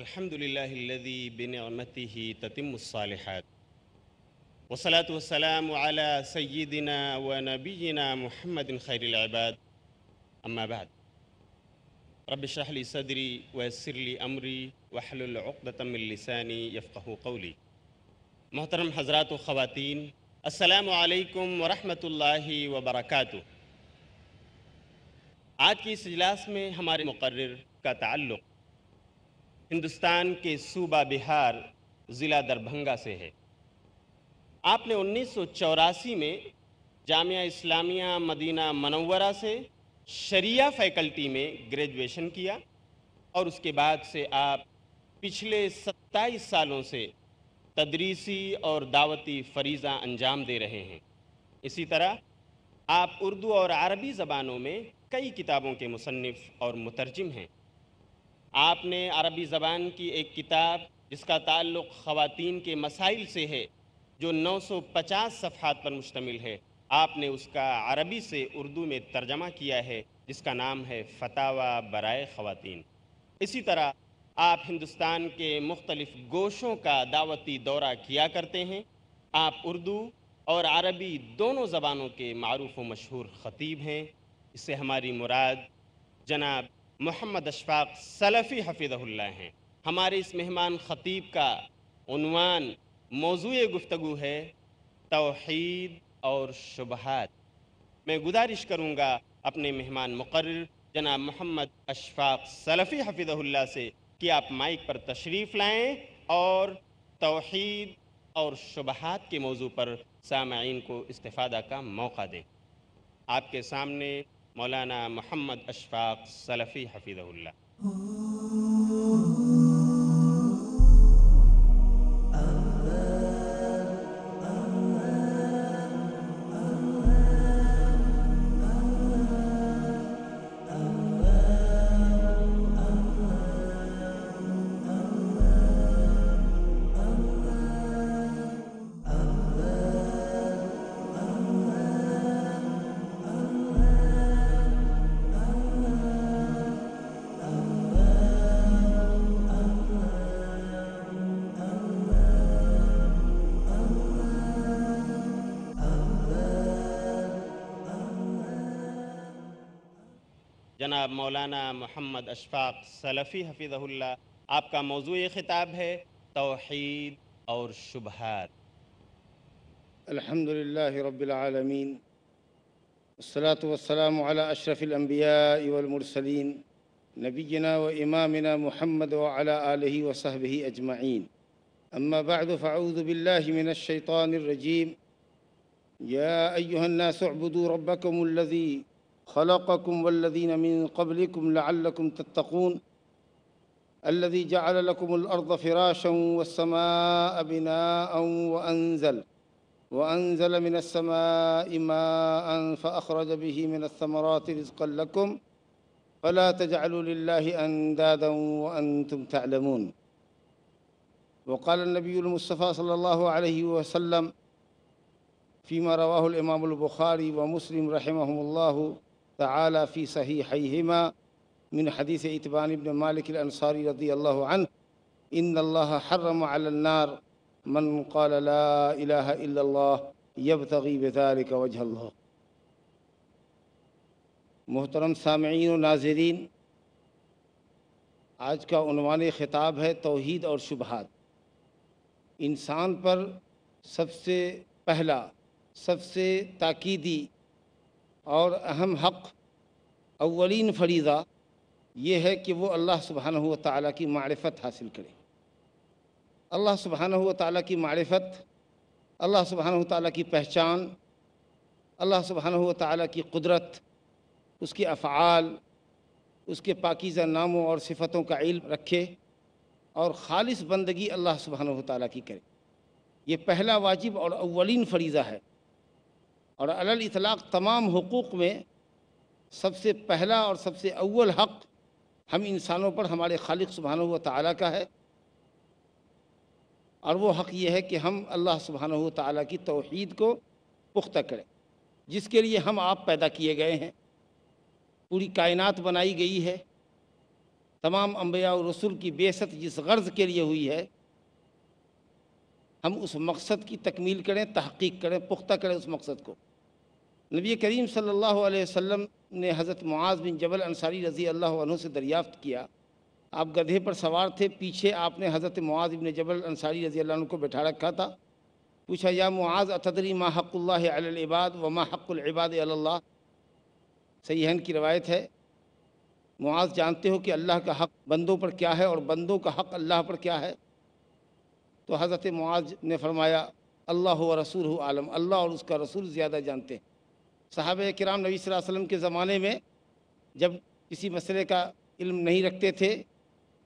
الحمد لله الذي بنعمته تتم الصالحات والصلاة والسلام على سيدنا ونبينا محمد خير العباد أما بعد رب اشرح لي صدري ويسر لي أمري واحلل عقدة من لساني يفقه قولي. محترم حضرات و خواتین، السلام علیکم ورحمۃ اللہ وبرکاتہ۔ آج کی اس اجلاس میں ہمارے مقرر کا تعلق ہندوستان کے صوبہ بہار ضلع دربھنگا سے ہے۔ آپ نے 1984 میں جامعہ اسلامیہ مدینہ منورہ سے شریعہ فیکلٹی میں گریجویشن کیا اور اس کے بعد سے آپ پچھلے 27 سالوں سے تدریسی اور دعوتی فریضہ انجام دے رہے ہیں۔ اسی طرح آپ اردو اور عربی زبانوں میں کئی کتابوں کے مصنف اور مترجم ہیں۔ آپ نے عربی زبان کی ایک کتاب جس کا تعلق خواتین کے مسائل سے ہے، جو 950 صفحات پر مشتمل ہے، آپ نے اس کا عربی سے اردو میں ترجمہ کیا ہے، جس کا نام ہے فتاویٰ برائے خواتین۔ اسی طرح آپ ہندوستان کے مختلف گوشوں کا دعوتی دورہ کیا کرتے ہیں۔ آپ اردو اور عربی دونوں زبانوں کے معروف و مشہور خطیب ہیں۔ اس سے ہماری مراد جناب محمد اشفاق سلفی حفظہ اللہ ہیں۔ ہمارے اس مہمان خطیب کا عنوان موضوع گفتگو ہے توحید اور شبہات۔ میں گزارش کروں گا اپنے مہمان مقرر جناب محمد اشفاق سلفی حفظہ اللہ سے کہ آپ مائک پر تشریف لائیں اور توحید اور شبہات کے موضوع پر سامعین کو استفادہ کا موقع دیں۔ آپ کے سامنے مولانا محمد اشفاق سلفی حفظہ اللہ۔ جناب مولانا محمد اشفاق سلفی حفظہ اللہ، آپ کا موضوع خطاب ہے توحید اور شبہات۔ الحمد لله رب العالمين والصلاة والسلام على أشرف الأنبياء والمرسلين نبينا وإمامنا محمد وعلى آله وصحبه أجمعين. أما بعد فأعوذ بالله من الشيطان الرجيم. يا أيها الناس اعبدوا ربكم الذي خلقكم والذين من قبلكم لعلكم تتقون الذي جعل لكم الأرض فراشا والسماء بناء وأنزل من السماء ماء فأخرج به من الثمرات رزقا لكم فلا تجعلوا لله أندادا وأنتم تعلمون. وقال النبي المصطفى صلى الله عليه وسلم فيما رواه الإمام البخاري ومسلم رحمهم الله تعالى في صحيحيهما من حديث إتبان بن مالك الأنصاري رضي الله عنه إن الله حرم على النار من قال لا إله إلا الله يبتغي بذلك وجه الله. محترم سامعین و ناظرین، آج کا عنوان خطاب ہے توحید اور شبہات۔ انسان پر سب سے پہلا، سب سے تاکیدی اور اہم حق، اولین فریضہ یہ ہے کہ وہ اللہ سبحانہ و تعالیٰ کی معرفت حاصل کرے۔ اللہ سبحانہ و تعالیٰ کی معرفت، اللہ سبحانہ و تعالیٰ کی پہچان، اللہ سبحانہ و تعالیٰ کی قدرت، اس کے افعال، اس کے پاکیزہ ناموں اور صفتوں کا علم رکھے اور خالص بندگی اللہ سبحانہ و تعالیٰ کی کرے۔ یہ پہلا واجب اور اولین فریضہ ہے، اور علی الاطلاق تمام حقوق میں سب سے پہلا اور سب سے اول حق ہم انسانوں پر ہمارے خالق سبحانہ و تعالیٰ کا ہے، اور وہ حق یہ ہے کہ ہم اللہ سبحانہ و تعالیٰ کی توحید کو پختہ کریں، جس کے لیے ہم آپ پیدا کیے گئے ہیں، پوری کائنات بنائی گئی ہے، تمام انبیاء اور رسول کی بعثت جس غرض کے لیے ہوئی ہے، ہم اس مقصد کی تکمیل کریں، تحقیق کریں، پختہ کریں اس مقصد کو۔ نبی کریم صلی اللہ علیہ وسلم نے حضرت معاذ بن جبل انصاری رضی اللہ عنہ سے دریافت کیا، آپ گدھے پر سوار تھے، پیچھے آپ نے حضرت معاذ بن جبل انصاری رضی اللہ عنہ کو بٹھا رکھا تھا۔ پوچھا، یا معاذ اتدری ما حق اللہ علی العباد وما حق العباد علی اللہ؟ صحیحین کی روایت ہے، معاذ جانتے ہو کہ اللہ کا حق بندوں پر کیا ہے اور بندوں کا حق اللہ پر کیا ہے؟ تو حضرت معاذ نے فرمایا، اللہ و رسولہ عالم، اللہ اور اس کا رسول زیادہ جانتے ہیں۔ صحابہ کرام نبی صلی اللہ علیہ وسلم کے زمانے میں جب کسی مسئلے کا علم نہیں رکھتے تھے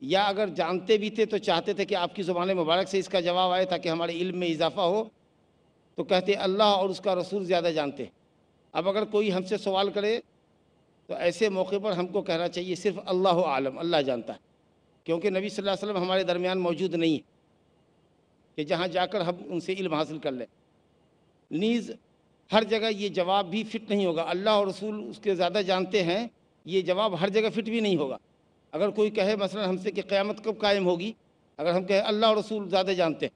یا اگر جانتے بھی تھے تو چاہتے تھے کہ آپ کی زبان مبارک سے اس کا جواب آئے تاکہ ہمارے علم میں اضافہ ہو، تو کہتے اللہ اور اس کا رسول زیادہ جانتے ہیں۔ اب اگر کوئی ہم سے سوال کرے تو ایسے موقع پر ہم کو کہنا چاہیے صرف اللہ عالم، اللہ جانتا ہے، کیونکہ نبی صلی اللہ علیہ وسلم ہمارے درمیان موجود نہیں ہے کہ جہاں جا کر ہم ان سے علم حاصل کر لیں۔ نیز ہر جگہ یہ جواب بھی فٹ نہیں ہوگا، اللہ اور رسول اس کے زیادہ جانتے ہیں، یہ جواب ہر جگہ فٹ بھی نہیں ہوگا۔ اگر کوئی کہے مثلا ہم سے کہ قیامت کب قائم ہوگی، اگر ہم کہیں اللہ اور رسول زیادہ جانتے ہیں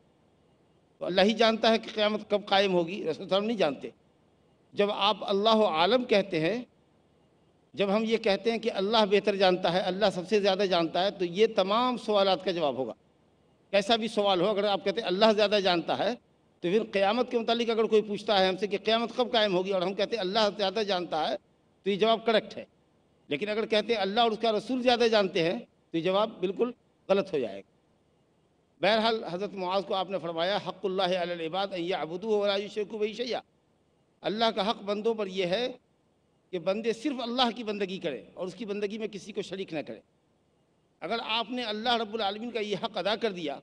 تو اللہ ہی جانتا ہے کہ قیامت کب قائم ہوگی، رسول صاحب نہیں جانتے۔ جب آپ اللہ عالم کہتے ہیں، جب ہم یہ کہتے ہیں کہ اللہ بہتر جانتا ہے، اللہ سب سے زیادہ جانتا ہے، تو یہ تمام سوالات کا جواب ہوگا۔ کیسا بھی سوال ہو، اگر آپ کہتے ہیں اللہ زیادہ جانتا ہے تو پھر قیامت کے متعلق اگر کوئی پوچھتا ہے ہم سے کہ قیامت کب قائم ہوگی اور ہم کہتے ہیں اللہ زیادہ جانتا ہے تو یہ جواب کریکٹ ہے۔ لیکن اگر کہتے ہیں اللہ اور اس کا رسول زیادہ جانتے ہیں تو یہ جواب بالکل غلط ہو جائے گا۔ بہرحال حضرت معاذ کو آپ نے فرمایا، حق اللہ علی العباد ان یعبدوہ ولا یشرکوا بہ شیئا، اللہ کا حق بندوں پر یہ ہے کہ بندے صرف اللہ کی بندگی کریں اور اس کی بندگی میں کسی کو شریک نہ کریں۔ اگر آپ نے اللہ رب العالمین کا یہ حق ادا کر دیا،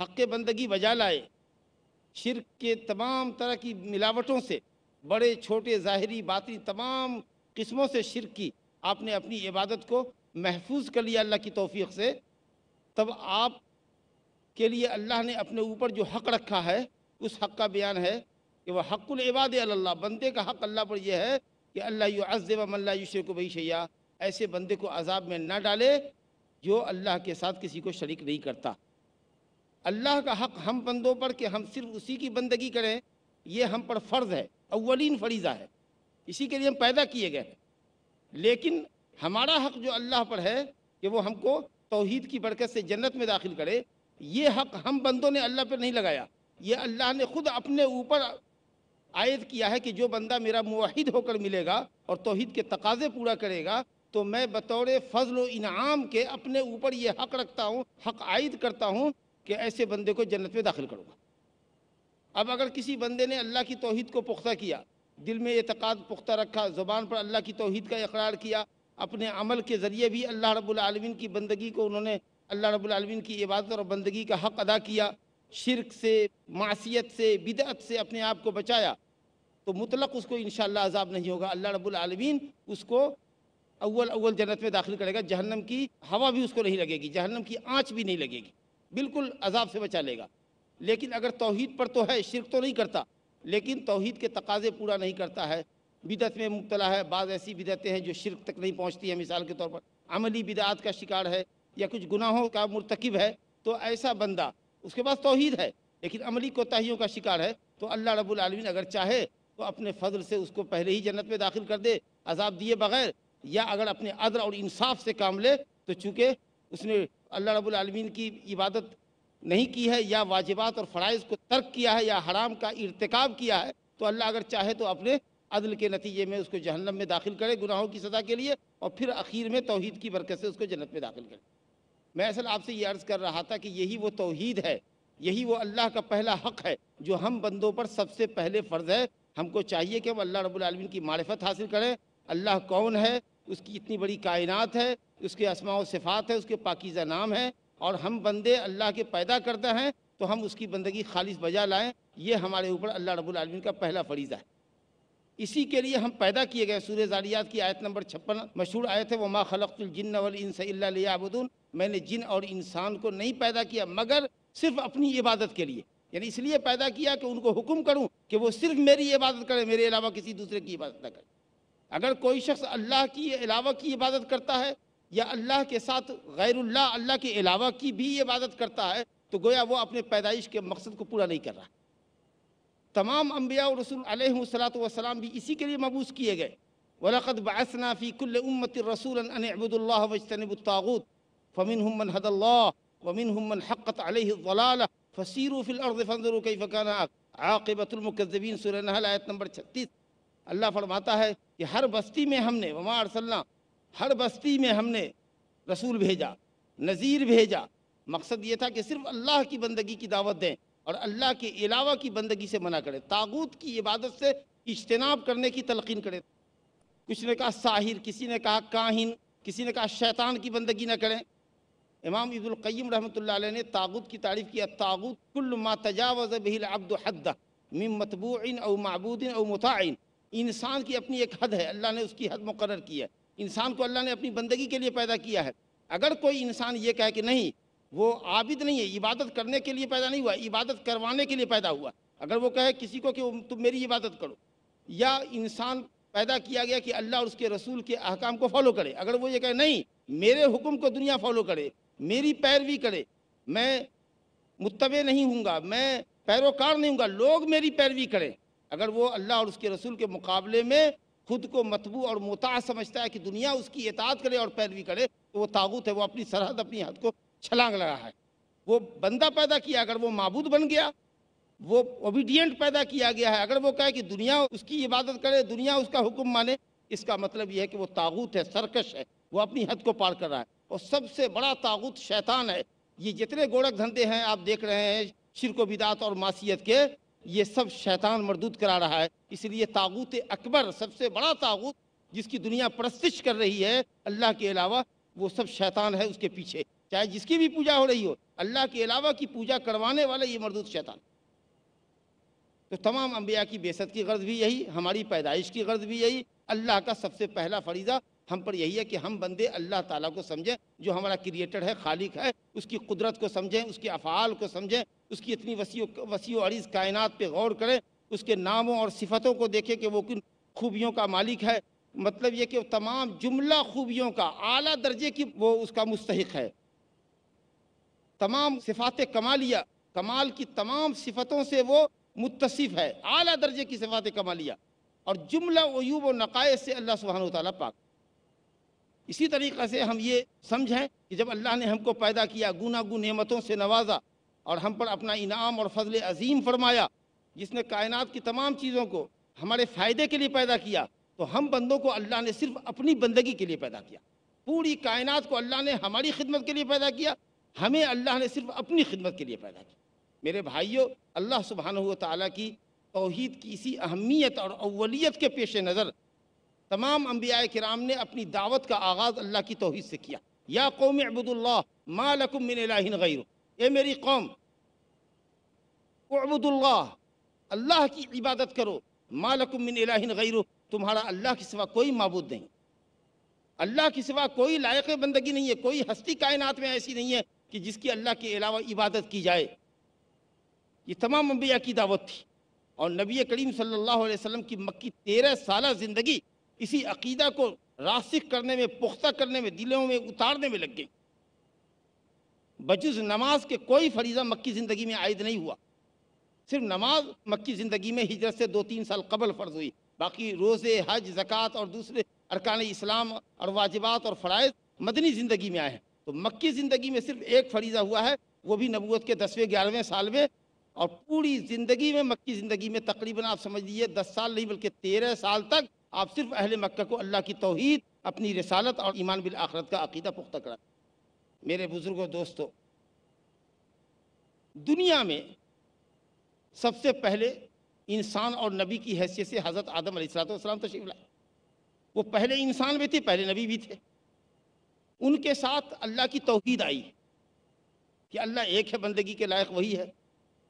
حق بندگی بجا لائے، شرک کے تمام طرح کی ملاوٹوں سے، بڑے چھوٹے ظاہری باطنی تمام قسموں سے شرک کی آپ نے اپنی عبادت کو محفوظ کر لیا اللہ کی توفیق سے، تب آپ کے لیے اللہ نے اپنے اوپر جو حق رکھا ہے اس حق کا بیان ہے کہ وہ حق العباد علی اللہ، بندے کا حق اللہ پر یہ ہے کہ اللہ یعذب من لا یشرک بہ شیئا، ایسے بندے کو عذاب میں نہ ڈالے جو اللہ کے ساتھ کسی کو شریک نہیں کرتا۔ اللہ کا حق ہم بندوں پر کہ ہم صرف اسی کی بندگی کریں، یہ ہم پر فرض ہے، اولین فریضہ ہے، اسی کے لیے ہم پیدا کیے گئے ہیں۔ لیکن ہمارا حق جو اللہ پر ہے کہ وہ ہم کو توحید کی برکت سے جنت میں داخل کرے، یہ حق ہم بندوں نے اللہ پر نہیں لگایا، یہ اللہ نے خود اپنے اوپر عائد کیا ہے کہ جو بندہ میرا موحد ہو کر ملے گا اور توحید کے تقاضے پورا کرے گا تو میں بطور فضل و انعام کے اپنے اوپر یہ حق رکھتا ہوں، حق عائد کرتا ہوں کہ ایسے بندے کو جنت میں داخل کروں گا۔ اب اگر کسی بندے نے اللہ کی توحید کو پختہ کیا، دل میں اعتقاد پختہ رکھا، زبان پر اللہ کی توحید کا اقرار کیا، اپنے عمل کے ذریعے بھی اللہ رب العالمین کی بندگی کو انہوں نے اللہ رب العالمین کی عبادت اور بندگی کا حق ادا کیا، شرک سے، معصیت سے، بدعت سے اپنے آپ کو بچایا، تو مطلق اس کو انشاءاللہ عذاب نہیں ہوگا۔ اللہ رب العالمین اس کو اول جنت میں داخل کرے گا، جہنم کی ہوا بھی اس کو نہیں لگے گی، جہنم کی آنچ بھی نہیں لگے گی، بالکل عذاب سے بچا لے گا۔ لیکن اگر توحید پر تو ہے، شرک تو نہیں کرتا، لیکن توحید کے تقاضے پورا نہیں کرتا ہے، بدعت میں مبتلا ہے، بعض ایسی بدعتیں ہیں جو شرک تک نہیں پہنچتی ہیں، مثال کے طور پر عملی بدعات کا شکار ہے یا کچھ گناہوں کا مرتکب ہے، تو ایسا بندہ اس کے پاس توحید ہے لیکن عملی کوتاہیوں کا شکار ہے، تو اللہ رب العالمین اگر چاہے تو اپنے فضل سے اس کو پہلے ہی جنت میں داخل کر دے عذاب دیے بغیر، یا اگر اپنے عدل اور انصاف سے کام لے تو چونکہ اس نے اللہ رب العالمین کی عبادت نہیں کی ہے یا واجبات اور فرائض کو ترک کیا ہے یا حرام کا ارتکاب کیا ہے، تو اللہ اگر چاہے تو اپنے عدل کے نتیجے میں اس کو جہنم میں داخل کرے گناہوں کی سزا کے لیے، اور پھر اخیر میں توحید کی برکت سے اس کو جنت میں داخل کرے۔ میں اصل آپ سے یہ عرض کر رہا تھا کہ یہی وہ توحید ہے، یہی وہ اللہ کا پہلا حق ہے جو ہم بندوں پر سب سے پہلے فرض ہے۔ ہم کو چاہیے کہ ہم اللہ رب العالمین کی معرفت حاصل کریں، اللہ کون ہے، اس کی اتنی بڑی کائنات ہے، اس کے اسماء و صفات ہے، اس کے پاکیزہ نام ہے، اور ہم بندے اللہ کے پیدا کرتے ہیں تو ہم اس کی بندگی خالص بجا لائیں، یہ ہمارے اوپر اللہ رب العالمین کا پہلا فریضہ ہے۔ اسی کے لیے ہم پیدا کیے گئے۔ سورہ ذاریات کی آیت نمبر 56 مشہور آیت ہے، وَمَا خَلَقْتُ الْجِنَّ وَالْإِنسَ إِلَّا لِيَعْبُدُونَ، میں نے جن اور انسان کو نہیں پیدا کیا مگر صرف اپنی عبادت کے لیے، یعنی اس لیے پیدا کیا کہ ان کو حکم کروں کہ وہ صرف میری عبادت کریں، میرے علاوہ کسی دوسرے کی عبادت نہ کریں۔ اگر کوئی شخص اللہ کی علاوہ کی عبادت کرتا ہے یا اللہ کے ساتھ غیر اللہ، اللہ کے علاوہ کی بھی عبادت کرتا ہے تو گویا وہ اپنے پیدائش کے مقصد کو پورا نہیں کر رہا۔ تمام انبیاء و رسول علیہ الصلاۃ والسلام بھی اسی کے لیے مبعوث کیے گئے۔ وَلَقَدْ بَعَثْنَا فِي كُلِّ أُمَّةٍ رَسُولًا أَنِ اعْبُدُوا اللَّهَ وَاجْتَنِبُوا الطَّاغُوتَ فَمِنْهُمْ مَنْ هَدَى اللَّهُ وَمِنْهُمْ مَنْ حَقَّتْ عَلَيْهِ الضَّلَالَةُ فَسِيرُوا فِي الْأَرْضِ فَانظُرُوا كَيْفَ كَانَ عَاقِبَةُ الْمُكَذِّبِينَ، سورہ نحل آیت نمبر 36۔ اللہ فرماتا ہے کہ ہر بستی میں ہم نے وما ارسلنا، ہر بستی میں ہم نے رسول بھیجا، نذیر بھیجا۔ مقصد یہ تھا کہ صرف اللہ کی بندگی کی دعوت دیں اور اللہ کے علاوہ کی بندگی سے منع کریں، طاغوت کی عبادت سے اجتناب کرنے کی تلقین کریں۔ کچھ نے کہا ساحر، کسی نے کہا کاہن، کسی نے کہا شیطان کی بندگی نہ کریں۔ امام ابن القیم رحمۃ اللہ علیہ نے طاغوت کی تعریف کیا، طاغوت کل ما تجاوز به العبد حدہ من متبوع او معبود او مطاع۔ انسان کی اپنی ایک حد ہے، اللہ نے اس کی حد مقرر کی ہے۔ انسان کو اللہ نے اپنی بندگی کے لیے پیدا کیا ہے۔ اگر کوئی انسان یہ کہے کہ نہیں وہ عابد نہیں ہے، عبادت کرنے کے لیے پیدا نہیں ہوا، عبادت کروانے کے لیے پیدا ہوا، اگر وہ کہے کسی کو کہ تم میری عبادت کرو، یا انسان پیدا کیا گیا کہ اللہ اور اس کے رسول کے احکام کو فالو کرے، اگر وہ یہ کہے نہیں میرے حکم کو دنیا فالو کرے، میری پیروی کرے، میں متبع نہیں ہوں گا، میں پیروکار نہیں ہوں گا، لوگ میری پیروی کریں، اگر وہ اللہ اور اس کے رسول کے مقابلے میں خود کو متبوع اور مطاع سمجھتا ہے کہ دنیا اس کی اطاعت کرے اور پیروی کرے تو وہ طاغوت ہے، وہ اپنی سرحد اپنی حد کو چھلانگ لگا ہے۔ وہ بندہ پیدا کیا، اگر وہ معبود بن گیا، وہ اوبیڈینٹ پیدا کیا گیا ہے، اگر وہ کہے کہ دنیا اس کی عبادت کرے، دنیا اس کا حکم مانے، اس کا مطلب یہ ہے کہ وہ طاغوت ہے، سرکش ہے، وہ اپنی حد کو پار کر رہا ہے۔ اور سب سے بڑا طاغوت شیطان ہے۔ یہ جتنے گوڑک دھندے ہیں آپ دیکھ رہے ہیں شرک و بدعت اور معصیت کے، یہ سب شیطان مردود کرا رہا ہے۔ اس لیے طاغوت اکبر، سب سے بڑا طاغوت جس کی دنیا پرستش کر رہی ہے اللہ کے علاوہ، وہ سب شیطان ہے اس کے پیچھے، چاہے جس کی بھی پوجا ہو رہی ہو، اللہ کے علاوہ کی پوجا کروانے والا یہ مردود شیطان۔ تو تمام انبیاء کی بعثت کی غرض بھی یہی، ہماری پیدائش کی غرض بھی یہی۔ اللہ کا سب سے پہلا فریضہ ہم پر یہی ہے کہ ہم بندے اللہ تعالیٰ کو سمجھیں، جو ہمارا کریٹر ہے، خالق ہے، اس کی قدرت کو سمجھیں، اس کے افعال کو سمجھیں، اس کی اتنی وسیع و عریض کائنات پہ غور کریں، اس کے ناموں اور صفتوں کو دیکھیں کہ وہ کن خوبیوں کا مالک ہے۔ مطلب یہ کہ تمام جملہ خوبیوں کا اعلیٰ درجے کی وہ اس کا مستحق ہے۔ تمام صفات کمالیہ، کمال کی تمام صفتوں سے وہ متصف ہے، اعلیٰ درجے کی صفات کمالیہ، اور جملہ عیوب و نقائص سے اللہ سبحانہ و تعالیٰ پاک۔ اسی طریقے سے ہم یہ سمجھیں کہ جب اللہ نے ہم کو پیدا کیا، گوناگون نعمتوں سے نوازا اور ہم پر اپنا انعام اور فضل عظیم فرمایا، جس نے کائنات کی تمام چیزوں کو ہمارے فائدے کے لیے پیدا کیا، تو ہم بندوں کو اللہ نے صرف اپنی بندگی کے لیے پیدا کیا۔ پوری کائنات کو اللہ نے ہماری خدمت کے لیے پیدا کیا، ہمیں اللہ نے صرف اپنی خدمت کے لیے پیدا کیا۔ میرے بھائیوں، اللہ سبحانہ و تعالیٰ کی توحید کی اسی اہمیت اور اولیت کے پیش نظر تمام انبیاء کرام نے اپنی دعوت کا آغاز اللہ کی توحید سے کیا۔ یا قوم اعبدوا اللہ ما لکم من الہ غیرہ، اے میری قوم اعبدوا اللہ، اللہ کی عبادت کرو، ما لکم من الہ غیرہ، تمہارا اللہ کے سوا کوئی معبود نہیں، اللہ کے سوا کوئی لائق بندگی نہیں ہے، کوئی ہستی کائنات میں ایسی نہیں ہے کہ جس کی اللہ کے علاوہ عبادت کی جائے۔ یہ تمام انبیاء کی دعوت تھی، اور نبی کریم صلی اللہ علیہ وسلم کی مکی 13 سالہ زندگی اسی عقیدہ کو راسخ کرنے میں، پختہ کرنے میں، دلوں میں اتارنے میں لگ گئی۔ بجز نماز کے کوئی فریضہ مکی زندگی میں عائد نہیں ہوا، صرف نماز مکی زندگی میں ہجرت سے 2-3 سال قبل فرض ہوئی، باقی روزے، حج، زکوٰۃ اور دوسرے ارکان اسلام اور واجبات اور فرائض مدنی زندگی میں آئے ہیں۔ تو مکی زندگی میں صرف ایک فریضہ ہوا ہے، وہ بھی نبوت کے 10ویں-11ویں سال میں، اور پوری زندگی میں، مکی زندگی میں تقریباً آپ سمجھ لیجیے 10 سال نہیں بلکہ 13 سال تک آپ صرف اہل مکہ کو اللہ کی توحید، اپنی رسالت اور ایمان بالآخرت کا عقیدہ پختہ کرا۔ میرے بزرگوں، دوستو، دنیا میں سب سے پہلے انسان اور نبی کی حیثیت سے حضرت آدم علیہ السلام تشریف لائے۔ وہ پہلے انسان بھی تھے، پہلے نبی بھی تھے۔ ان کے ساتھ اللہ کی توحید آئی کہ اللہ ایک ہے، بندگی کے لائق وہی ہے،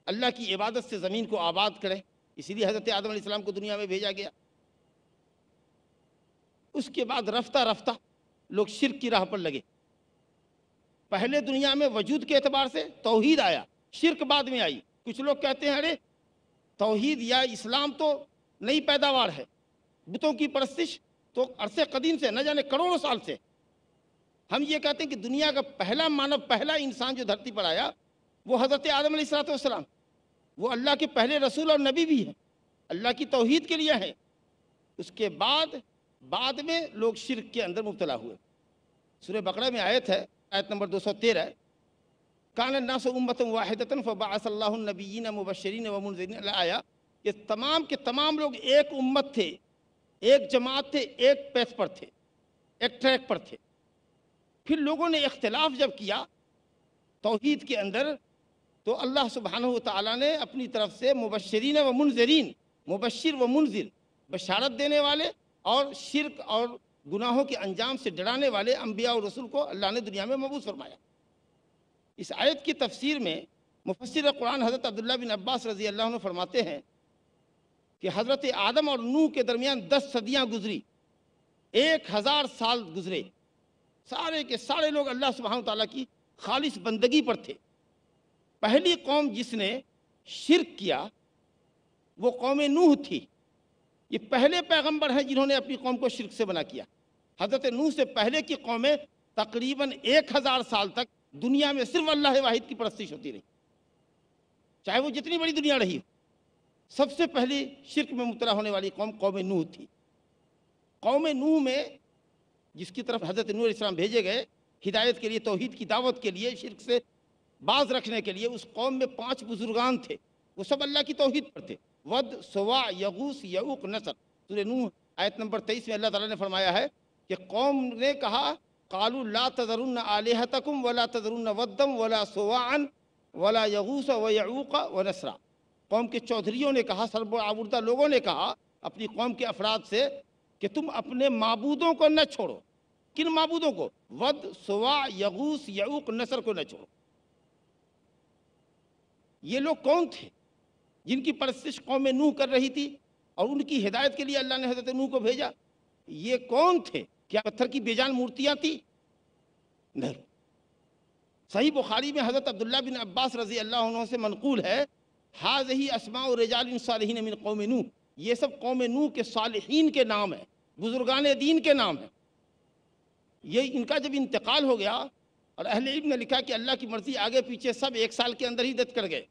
اللہ کی عبادت سے زمین کو آباد کرے، اسی لیے حضرت آدم علیہ السلام کو دنیا میں بھیجا گیا۔ اس کے بعد رفتہ رفتہ لوگ شرک کی راہ پر لگے۔ پہلے دنیا میں وجود کے اعتبار سے توحید آیا، شرک بعد میں آئی۔ کچھ لوگ کہتے ہیں ارے توحید یا اسلام تو نئی پیداوار ہے، بتوں کی پرستش تو عرصے قدیم سے، نہ جانے کروڑوں سال سے، ہم یہ کہتے ہیں کہ دنیا کا پہلا مانو، پہلا انسان جو دھرتی پر آیا وہ حضرت آدم علیہ السلام، وہ اللہ کے پہلے رسول اور نبی بھی ہیں، اللہ کی توحید کے لیے ہیں۔ اس کے بعد میں لوگ شرک کے اندر مبتلا ہوئے۔ سورہ بقرہ میں آیت ہے، آیت نمبر 213، کان الناس امۃ واحدۃ فبعث اللہ النبیین مبشرین ومنذرین، آیا کہ تمام کے تمام لوگ ایک امت تھے، ایک جماعت تھے، ایک پیتھ پر تھے، ایک ٹریک پر تھے۔ پھر لوگوں نے اختلاف جب کیا توحید کے اندر، تو اللہ سبحانہ وتعالیٰ نے اپنی طرف سے مبشرین و منذرین، مبشر و منذر، بشارت دینے والے اور شرک اور گناہوں کے انجام سے ڈرانے والے انبیاء اور رسول کو اللہ نے دنیا میں مبعوث فرمایا۔ اس آیت کی تفسیر میں مفسر قرآن حضرت عبداللہ بن عباس رضی اللہ عنہ فرماتے ہیں کہ حضرت آدم اور نوح کے درمیان 10 صدیاں گزری، 1000 سال گزرے، سارے کے سارے لوگ اللہ سبحانہ تعالیٰ کی خالص بندگی پر تھے۔ پہلی قوم جس نے شرک کیا وہ قوم نوح تھی۔ یہ پہلے پیغمبر ہیں جنہوں نے اپنی قوم کو شرک سے منع کیا۔ حضرت نوح سے پہلے کی قومیں تقریباً 1000 سال تک دنیا میں صرف اللہ واحد کی پرستش ہوتی رہی، چاہے وہ جتنی بڑی دنیا رہی ہو۔ سب سے پہلی شرک میں مبتلا ہونے والی قوم نوح تھی۔ قوم نوح میں جس کی طرف حضرت نوح علیہ السلام بھیجے گئے ہدایت کے لیے، توحید کی دعوت کے لیے، شرک سے باز رکھنے کے لیے، اس قوم میں 5 بزرگان تھے، وہ سب اللہ کی توحید پر تھے، ود، سواع، یغوث، یعوق، نصر۔ سورہ نوح آیت نمبر 23 میں اللہ تعالیٰ نے فرمایا ہے کہ قوم نے کہا قالوا لا تذرن آلہتکم ولا تذرن ودم ولا سواعا ولا یغوث ویعوق ونسرا۔ قوم کے چودھریوں نے کہا، سرب و آوردہ لوگوں نے کہا اپنی قوم کے افراد سے کہ تم اپنے معبودوں کو نہ چھوڑو۔ کن معبودوں کو؟ ود، سواع، یغوث، یعوق، نصر کو نہ چھوڑو۔ یہ لوگ کون تھے جن کی پرستش قوم نوح کر رہی تھی اور ان کی ہدایت کے لیے اللہ نے حضرت نوح کو بھیجا؟ یہ کون تھے؟ کیا پتھر کی بے جان مورتیاں تھیں؟ نہیں۔ صحیح بخاری میں حضرت عبداللہ بن عباس رضی اللہ عنہ سے منقول ہے، ھذہ اسماء رجال صالحین من قوم نوح، یہ سب قوم نوح کے صالحین کے نام ہیں، بزرگان دین کے نام ہیں۔ یہ ان کا جب انتقال ہو گیا اور اہل علم نے لکھا کہ اللہ کی مرضی آگے پیچھے سب 1 سال کے اندر ہی دت کر گئے،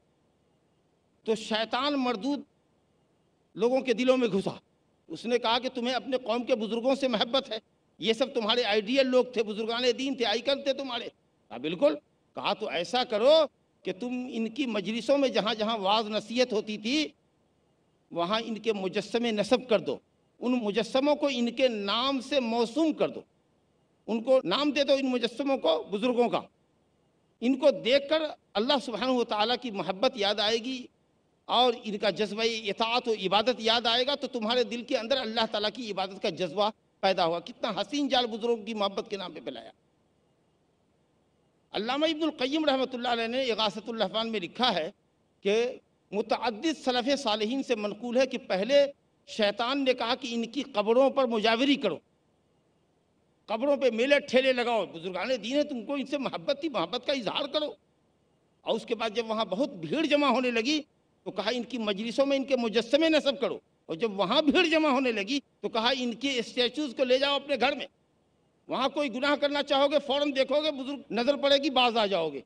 تو شیطان مردود لوگوں کے دلوں میں گھسا۔ اس نے کہا کہ تمہیں اپنے قوم کے بزرگوں سے محبت ہے، یہ سب تمہارے آئیڈیل لوگ تھے، بزرگان دین تھے، آئیکن تھے تمہارے۔ کہا بالکل۔ کہا تو ایسا کرو کہ تم ان کی مجلسوں میں جہاں جہاں واعظ نصیحت ہوتی تھی وہاں ان کے مجسمے نصب کر دو، ان مجسموں کو ان کے نام سے موسوم کر دو، ان کو نام دے دو، ان مجسموں کو بزرگوں کا۔ ان کو دیکھ کر اللہ سبحانہ وتعالیٰ کی محبت یاد آئے گی اور ان کا جذبہ اطاعت و عبادت یاد آئے گا، تو تمہارے دل کے اندر اللہ تعالیٰ کی عبادت کا جذبہ پیدا ہوا۔ کتنا حسین جال بزرگوں کی محبت کے نام پہ پھیلایا۔ علامہ ابن القیم رحمۃ اللہ علیہ نے اغاثۃ اللحفان میں لکھا ہے کہ متعدد سلف صالحین سے منقول ہے کہ پہلے شیطان نے کہا کہ ان کی قبروں پر مجاوری کرو، قبروں پہ میلے ٹھیلے لگاؤ، بزرگان دین ہے، تم کو ان سے محبت تھی، محبت کا اظہار کرو۔ اور اس کے بعد جب وہاں بہت بھیڑ جمع ہونے لگی تو کہا ان کی مجلسوں میں ان کے مجسمے نصب کرو، اور جب وہاں بھیڑ جمع ہونے لگی تو کہا ان کے اسٹیچوز کو لے جاؤ اپنے گھر میں، وہاں کوئی گناہ کرنا چاہو گے فوراً دیکھو گے بزرگ نظر پڑے گی، باز آ جاؤ گے۔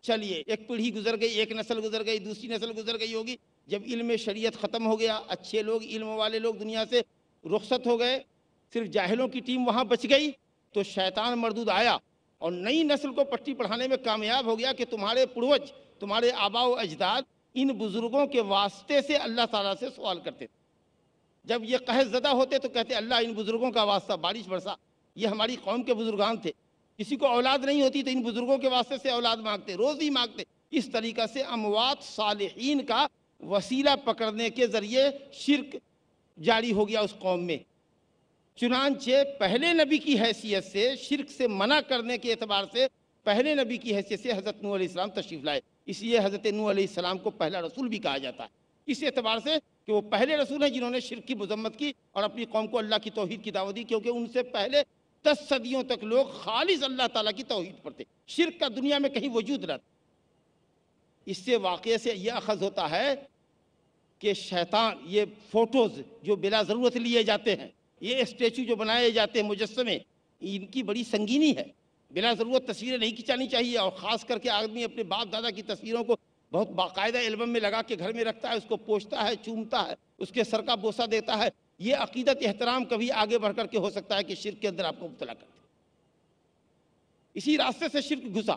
چلیے ایک پیڑھی گزر گئی، ایک نسل گزر گئی، دوسری نسل گزر گئی ہوگی، جب علم شریعت ختم ہو گیا، اچھے لوگ، علم والے لوگ دنیا سے رخصت ہو گئے، صرف جاہلوں کی ٹیم وہاں بچ گئی، تو شیطان مردود آیا اور نئی نسل کو پٹی پڑھانے میں کامیاب ہو گیا کہ تمہارے پروج، تمہارے آباء و اجداد ان بزرگوں کے واسطے سے اللہ تعالیٰ سے سوال کرتے تھے۔ جب یہ قحط زدہ ہوتے تو کہتے اللہ ان بزرگوں کا واسطہ، بارش برسا، یہ ہماری قوم کے بزرگان تھے، کسی کو اولاد نہیں ہوتی تو ان بزرگوں کے واسطے سے اولاد مانگتے، روزی مانگتے۔ اس طریقہ سے اموات صالحین کا وسیلہ پکڑنے کے ذریعے شرک جاری ہو گیا اس قوم میں۔ چنانچہ پہلے نبی کی حیثیت سے، شرک سے منع کرنے کے اعتبار سے پہلے نبی کی حیثیت سے حضرت نوح علیہ السلام تشریف لائے، اس لیے حضرت نوح علیہ السلام کو پہلا رسول بھی کہا جاتا ہے، اس اعتبار سے کہ وہ پہلے رسول ہیں جنہوں نے شرک کی مذمت کی اور اپنی قوم کو اللہ کی توحید کی دعوت دی، کیونکہ ان سے پہلے 10 صدیوں تک لوگ خالص اللہ تعالیٰ کی توحید پر تھے، شرک کا دنیا میں کہیں وجود نہ تھا۔ اس سے واقعے سے یہ اخذ ہوتا ہے کہ شیطان یہ فوٹوز جو بلا ضرورت لیے جاتے ہیں، یہ اسٹیچو جو بنائے جاتے ہیں، مجسمے، ان کی بڑی سنگینی ہے۔ بلا ضرورت تصویریں نہیں کھنچانی چاہیے، اور خاص کر کے آدمی اپنے باپ دادا کی تصویروں کو بہت باقاعدہ البم میں لگا کے گھر میں رکھتا ہے، اس کو پوچھتا ہے، چومتا ہے، اس کے سر کا بوسہ دیتا ہے۔ یہ عقیدت احترام کبھی آگے بڑھ کر کے ہو سکتا ہے کہ شرک کے اندر آپ کو مبتلا کر دے۔ اسی راستے سے شرک گھسا۔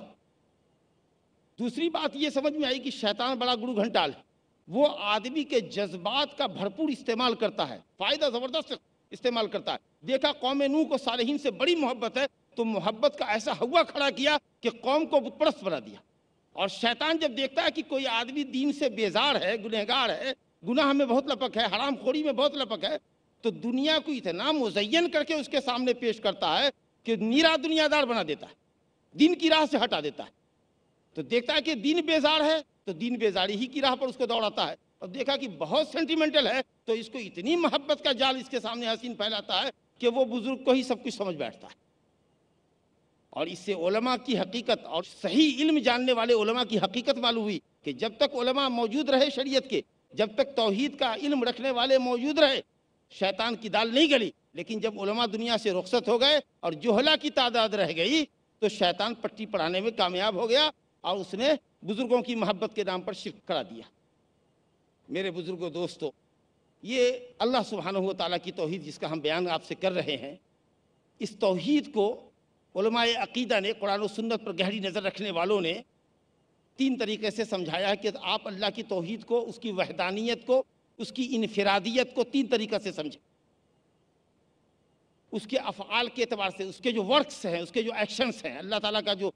دوسری بات یہ سمجھ میں آئی کہ شیطان بڑا گڑو گھنٹال ہے، وہ آدمی کے جذبات کا بھرپور استعمال کرتا ہے، فائدہ زبردست استعمال کرتا ہے۔ دیکھا قوم نوح کو صالحین سے بڑی محبت ہے، تو محبت کا ایسا ہوا کھڑا کیا کہ قوم کو بت پرست بنا دیا۔ اور شیطان جب دیکھتا ہے کہ کوئی آدمی دین سے بیزار ہے، گنہگار ہے، گناہ میں بہت لپک ہے، حرام خوری میں بہت لپک ہے، تو دنیا کو اتنا مزین کر کے اس کے سامنے پیش کرتا ہے کہ نیرا دنیا دار بنا دیتا ہے، دین کی راہ سے ہٹا دیتا ہے۔ تو دیکھتا ہے کہ دین بیزار ہے تو دین بیزاری ہی کی راہ پر اس کو دوڑاتا ہے، اور دیکھا کہ بہت سینٹیمنٹل ہے تو اس کو اتنی محبت کا جال اس کے سامنے حسین پھیلاتا ہے کہ وہ بزرگ کو ہی سب کچھ سمجھ بیٹھتا ہے۔ اور اس سے علماء کی حقیقت اور صحیح علم جاننے والے علماء کی حقیقت معلوم ہوئی کہ جب تک علماء موجود رہے شریعت کے، جب تک توحید کا علم رکھنے والے موجود رہے، شیطان کی دال نہیں گلی۔ لیکن جب علماء دنیا سے رخصت ہو گئے اور جہلا کی تعداد رہ گئی تو شیطان پٹی پڑھانے میں کامیاب ہو گیا، اور اس نے بزرگوں کی محبت کے نام پر شرک کرا دیا۔ میرے بزرگوں، دوستو، یہ اللہ سبحانہ و تعالیٰ کی توحید جس کا ہم بیان آپ سے کر رہے ہیں، اس توحید کو علماء عقیدہ نے، قرآن و سنت پر گہری نظر رکھنے والوں نے تین طریقے سے سمجھایا ہے کہ آپ اللہ کی توحید کو، اس کی وحدانیت کو، اس کی انفرادیت کو تین طریقہ سے سمجھیں۔ اس کے افعال کے اعتبار سے، اس کے جو ورکس ہیں، اس کے جو ایکشنز ہیں، اللہ تعالیٰ کا جو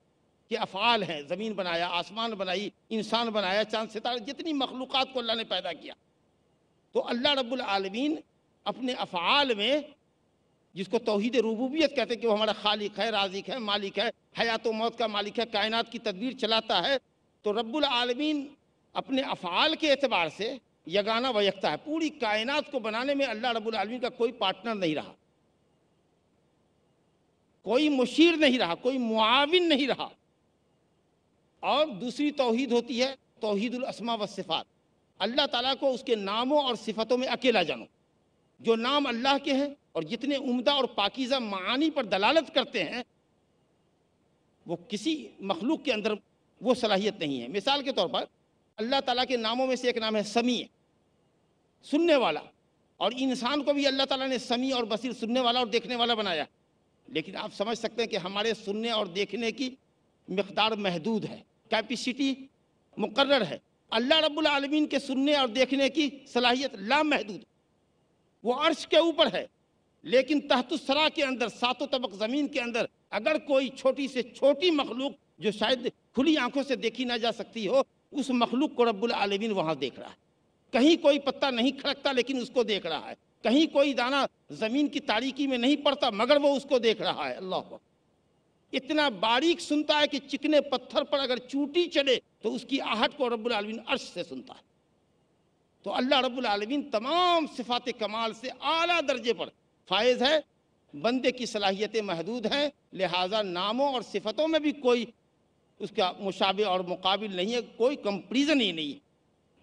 کہ افعال ہیں، زمین بنایا، آسمان بنائی، انسان بنایا، چاند ستارے، جتنی مخلوقات کو اللہ نے پیدا کیا، تو اللہ رب العالمین اپنے افعال میں، جس کو توحید ربوبیت کہتے ہیں کہ وہ ہمارا خالق ہے، رازق ہے، مالک ہے، حیات و موت کا مالک ہے، کائنات کی تدبیر چلاتا ہے، تو رب العالمین اپنے افعال کے اعتبار سے یگانہ و یکتا ہے۔ پوری کائنات کو بنانے میں اللہ رب العالمین کا کوئی پارٹنر نہیں رہا، کوئی مشیر نہیں رہا، کوئی معاون نہیں رہا۔ اور دوسری توحید ہوتی ہے توحید الاسماء والصفات، اللہ تعالیٰ کو اس کے ناموں اور صفتوں میں اکیلا جانو۔ جو نام اللہ کے ہیں اور جتنے عمدہ اور پاکیزہ معانی پر دلالت کرتے ہیں، وہ کسی مخلوق کے اندر وہ صلاحیت نہیں ہے۔ مثال کے طور پر اللہ تعالیٰ کے ناموں میں سے ایک نام ہے سمیع، سننے والا، اور انسان کو بھی اللہ تعالیٰ نے سمیع اور بصیر، سننے والا اور دیکھنے والا بنایا۔ لیکن آپ سمجھ سکتے ہیں کہ ہمارے سننے اور دیکھنے کی مقدار محدود ہے، کیپیسٹی مقرر ہے۔ اللہ رب العالمین کے سننے اور دیکھنے کی صلاحیت لامحدود، وہ عرش کے اوپر ہے، لیکن تحت الثری کے اندر، ساتوں طبق زمین کے اندر، اگر کوئی چھوٹی سے چھوٹی مخلوق جو شاید کھلی آنکھوں سے دیکھی نہ جا سکتی ہو، اس مخلوق کو رب العالمین وہاں دیکھ رہا ہے۔ کہیں کوئی پتا نہیں کھڑکتا لیکن اس کو دیکھ رہا ہے، کہیں کوئی دانہ زمین کی تاریکی میں نہیں پڑتا مگر وہ اس کو دیکھ رہا ہے۔ اللہ اکبر! اتنا باریک سنتا ہے کہ چکنے پتھر پر اگر چوٹی چلے تو اس کی آہٹ کو رب العالمین عرش سے سنتا ہے۔ تو اللہ رب العالمین تمام صفات کمال سے اعلیٰ درجے پر فائز ہے، بندے کی صلاحیتیں محدود ہیں، لہٰذا ناموں اور صفتوں میں بھی کوئی اس کا مشابہ اور مقابل نہیں ہے، کوئی کمپریزن ہی نہیں ہے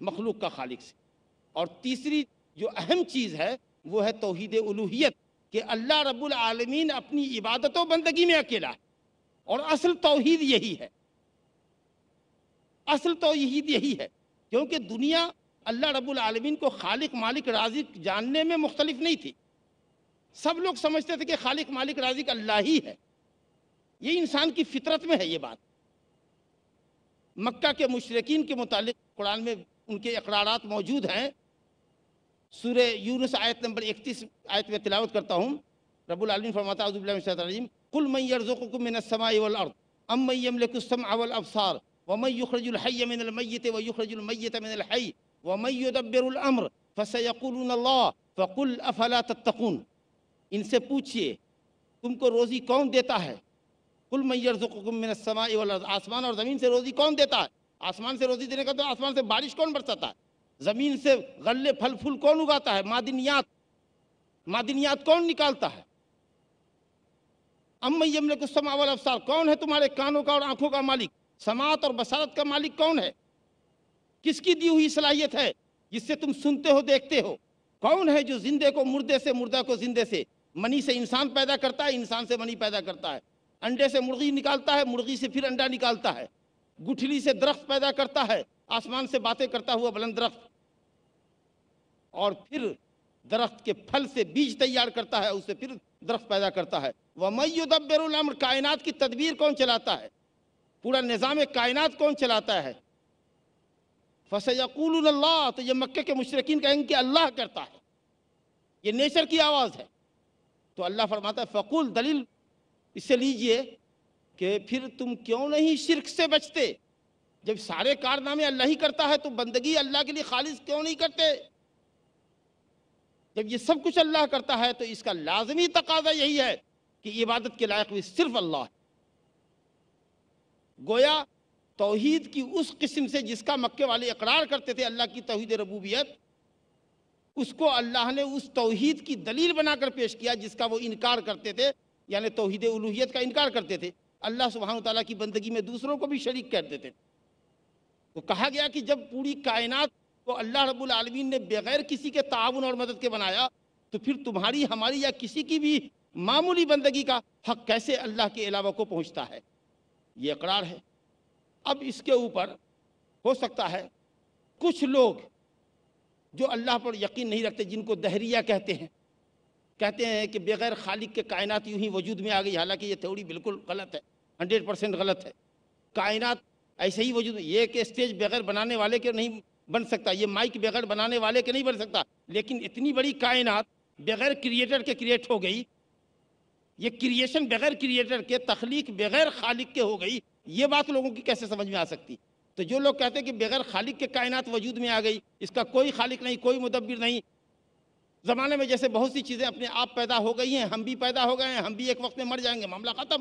مخلوق کا خالق سے۔ اور تیسری جو اہم چیز ہے وہ ہے توحید الوہیت، کہ اللہ رب العالمین اپنی عبادت و بندگی میں اکیلا ہے، اور اصل توحید یہی ہے، اصل توحید یہی ہے، کیونکہ دنیا اللہ رب العالمین کو خالق مالک رازق جاننے میں مختلف نہیں تھی۔ سب لوگ سمجھتے تھے کہ خالق مالک رازق اللہ ہی ہے، یہ انسان کی فطرت میں ہے یہ بات۔ مکہ کے مشرکین کے متعلق قرآن میں ان کے اقرارات موجود ہیں۔ سورہ یونس آیت نمبر 31 آیت میں تلاوت کرتا ہوں۔ رب العالمین فرماتا ہے اعوذ باللہ من الشیطان الرجیم قل من یرزقکم من السماء والارض ام من یملک السمع والابصار ومن یخرج الحی من المیت ویخرج المیت من الحی ومن یدبر الامر فسیقولون اللہ فقل افلا تتقون۔ ان سے پوچھئے تم کو روزی کون دیتا ہے؟ قل من یرزقکم من السماء والارض، آسمان اور زمین سے روزی کون دیتا ہے؟ آسمان سے روزی دینے کا تو آسمان سے بارش کون برساتا ہے؟ زمین سے غلے پھل پھول کون اگاتا ہے؟ معدنیات کون نکالتا ہے؟ اَمَّن یملک السمع والابصار، کون ہے تمہارے کانوں کا اور آنکھوں کا مالک؟ سماعت اور بصارت کا مالک کون ہے؟ کس کی دی ہوئی صلاحیت ہے جس سے تم سنتے ہو دیکھتے ہو؟ کون ہے جو زندے کو مردے سے، مردہ کو زندے سے، منی سے انسان پیدا کرتا ہے، انسان سے منی پیدا کرتا ہے؟ انڈے سے مرغی نکالتا ہے، مرغی سے پھر انڈا نکالتا ہے، گٹھلی سے درخت پیدا کرتا ہے، آسمان سے باتیں کرتا ہوا بلند درخت، اور پھر درخت کے پھل سے بیج تیار کرتا ہے، اس سے پھر درخت پیدا کرتا ہے۔ وَمَن يُدَبِّرُ الْأَمْرَ، کائنات کی تدبیر کون چلاتا ہے، پورا نظام کائنات کون چلاتا ہے؟ فَسَيَقُولُونَ اللَّهُ، تو یہ مکہ کے مشرکین کہیں گے کہ اللہ کرتا ہے، یہ نیچر کی آواز ہے۔ تو اللہ فرماتا ہے فقول، دلیل اس سے لیجئے کہ پھر تم کیوں نہیں شرک سے بچتے؟ جب سارے کارنامے اللہ ہی کرتا ہے تو بندگی اللہ کے لیے خالص کیوں نہیں کرتے؟ جب یہ سب کچھ اللہ کرتا ہے تو اس کا لازمی تقاضا یہی ہے کہ عبادت کے لائق بھی صرف اللہ ہے۔ گویا توحید کی اس قسم سے جس کا مکے والے اقرار کرتے تھے، اللہ کی توحید ربوبیت، اس کو اللہ نے اس توحید کی دلیل بنا کر پیش کیا جس کا وہ انکار کرتے تھے، یعنی توحید الوہیت کا انکار کرتے تھے، اللہ سبحانہ وتعالیٰ کی بندگی میں دوسروں کو بھی شریک کرتے تھے۔ تو کہا گیا کہ جب پوری کائنات کو اللہ رب العالمین نے بغیر کسی کے تعاون اور مدد کے بنایا، تو پھر تمہاری، ہماری یا کسی کی بھی معمولی بندگی کا حق کیسے اللہ کے علاوہ کو پہنچتا ہے؟ یہ اقرار ہے۔ اب اس کے اوپر ہو سکتا ہے کچھ لوگ جو اللہ پر یقین نہیں رکھتے، جن کو دہریہ کہتے ہیں کہ بغیر خالق کے کائنات یوں ہی وجود میں آ گئی، حالانکہ یہ تھیوری بالکل غلط ہے، 100% غلط ہے۔ کائنات ایسے ہی وجود میں، یہ کہ اسٹیج بغیر بنانے والے کے نہیں بن سکتا، یہ مائک بغیر بنانے والے کے نہیں بن سکتا، لیکن اتنی بڑی کائنات بغیر کریٹر کے کریٹ ہو گئی، یہ کریشن بغیر کریٹر کے، تخلیق بغیر خالق کے ہو گئی، یہ بات لوگوں کی کیسے سمجھ میں آ سکتی؟ تو جو لوگ کہتے ہیں کہ بغیر خالق کے کائنات وجود میں آ گئی، اس کا کوئی خالق نہیں، کوئی مدبر نہیں، زمانے میں جیسے بہت سی چیزیں اپنے آپ پیدا ہو گئی ہیں، ہم بھی پیدا ہو گئے ہیں، ہم بھی ایک وقت میں مر جائیں گے، معاملہ ختم۔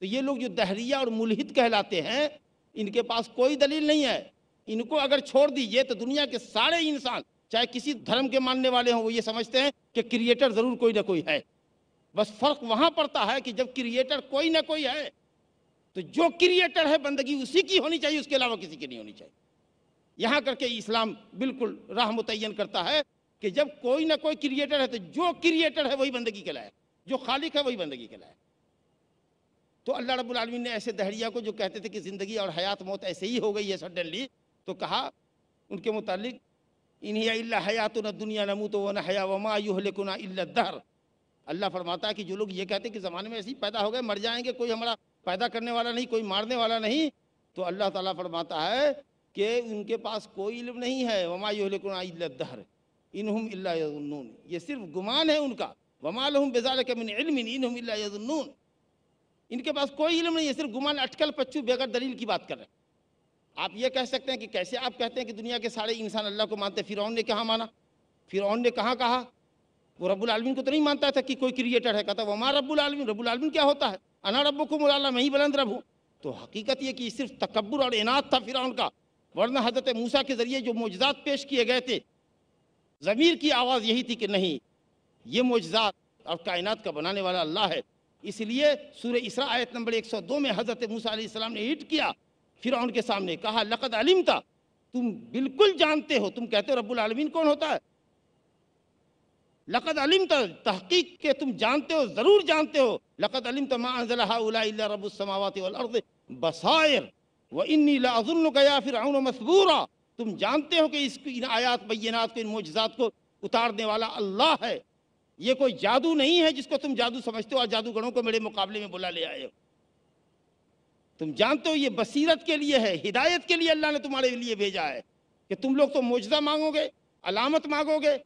تو یہ لوگ جو دہریہ اور ملحد کہلاتے ہیں، ان کے پاس کوئی دلیل نہیں ہے۔ ان کو اگر چھوڑ دیجئے تو دنیا کے سارے انسان، چاہے کسی دھرم کے ماننے والے ہوں، وہ یہ سمجھتے ہیں کہ کریٹر ضرور کوئی نہ کوئی ہے۔ بس فرق وہاں پڑتا ہے کہ جب کریٹر کوئی نہ کوئی ہے تو جو کریٹر ہے بندگی اسی کی ہونی چاہیے، اس کے علاوہ کسی کی نہیں ہونی چاہیے۔ یہاں کر کے اسلام بالکل راہ متعین کرتا ہے کہ جب کوئی نہ کوئی کریٹر ہے تو جو کریٹر ہے وہی بندگی کے لائق، جو خالق ہے وہی بندگی کے لائق۔ تو اللہ رب العالمین نے ایسے دہریہ کو جو کہتے تھے کہ زندگی اور حیات موت ایسے ہی ہو گئی ہے سڈنلی، تو کہا ان کے متعلق ان ہی الا حیاتنا الدنیا نموت ونحیا وما یہلکنا الا الدہر۔ اللہ فرماتا ہے کہ جو لوگ یہ کہتے ہیں کہ زمانے میں ایسے ہی پیدا ہو گئے، مر جائیں گے، کوئی ہمارا پیدا کرنے والا نہیں، کوئی مارنے والا نہیں، تو اللہ تعالیٰ فرماتا ہے کہ ان کے پاس کوئی علم نہیں ہے، وما یہلکنا الا الدہر انہم الا یظنون، یہ صرف گمان ہے ان کا، وما لہم بذالک من علم انہم الا یظنون، ان کے پاس کوئی علم نہیں ہے، صرف گمان، اٹکل پچو بغیر دلیل کی بات کر رہے ہیں۔ آپ یہ کہہ سکتے ہیں کہ کیسے آپ کہتے ہیں کہ دنیا کے سارے انسان اللہ کو مانتے؟ فرعون نے کہاں مانا؟ فرعون نے کہاں کہا؟ وہ رب العالمین کو تو نہیں مانتا تھا کہ کوئی کریٹر ہے، کہتا وما رب العالمین، رب العالمین کیا ہوتا ہے؟ انا ربکم الاعلی، میں ہی بلند رب ہوں۔ تو حقیقت یہ کہ صرف تکبر اور اناد تھا فرعون کا، ورنہ حضرت موسیٰ کے ذریعے جو معجزات پیش کیے گئے تھے، ضمیر کی آواز یہی تھی کہ نہیں، یہ معجزات اور کائنات کا بنانے والا اللہ ہے۔ اس لیے سورہ اسراء آیت نمبر 102 میں حضرت موسیٰ علیہ السلام نے ہٹ کیا فرعون کے سامنے، کہا لقد علمت، تم بالکل جانتے ہو، تم کہتے ہو رب العالمین کون ہوتا ہے، لقد علمت، تحقیق کہ تم جانتے ہو، ضرور جانتے ہو، لقد علمت ما انزل هؤلاء الا رب السماوات والارض بصائر وانی لاظنک یا فرعون مثبورا، تم جانتے ہو کہ ان آیات بینات کو، ان معجزات کو اتارنے والا اللہ ہے، یہ کوئی جادو نہیں ہے جس کو تم جادو سمجھتے ہو اور جادوگروں کو میرے مقابلے میں بلا لے آئے ہو۔ تم جانتے ہو یہ بصیرت کے لیے ہے، ہدایت کے لیے اللہ نے تمہارے لیے بھیجا ہے، کہ تم لوگ تو معجزہ مانگو گے، علامت مانگو گے،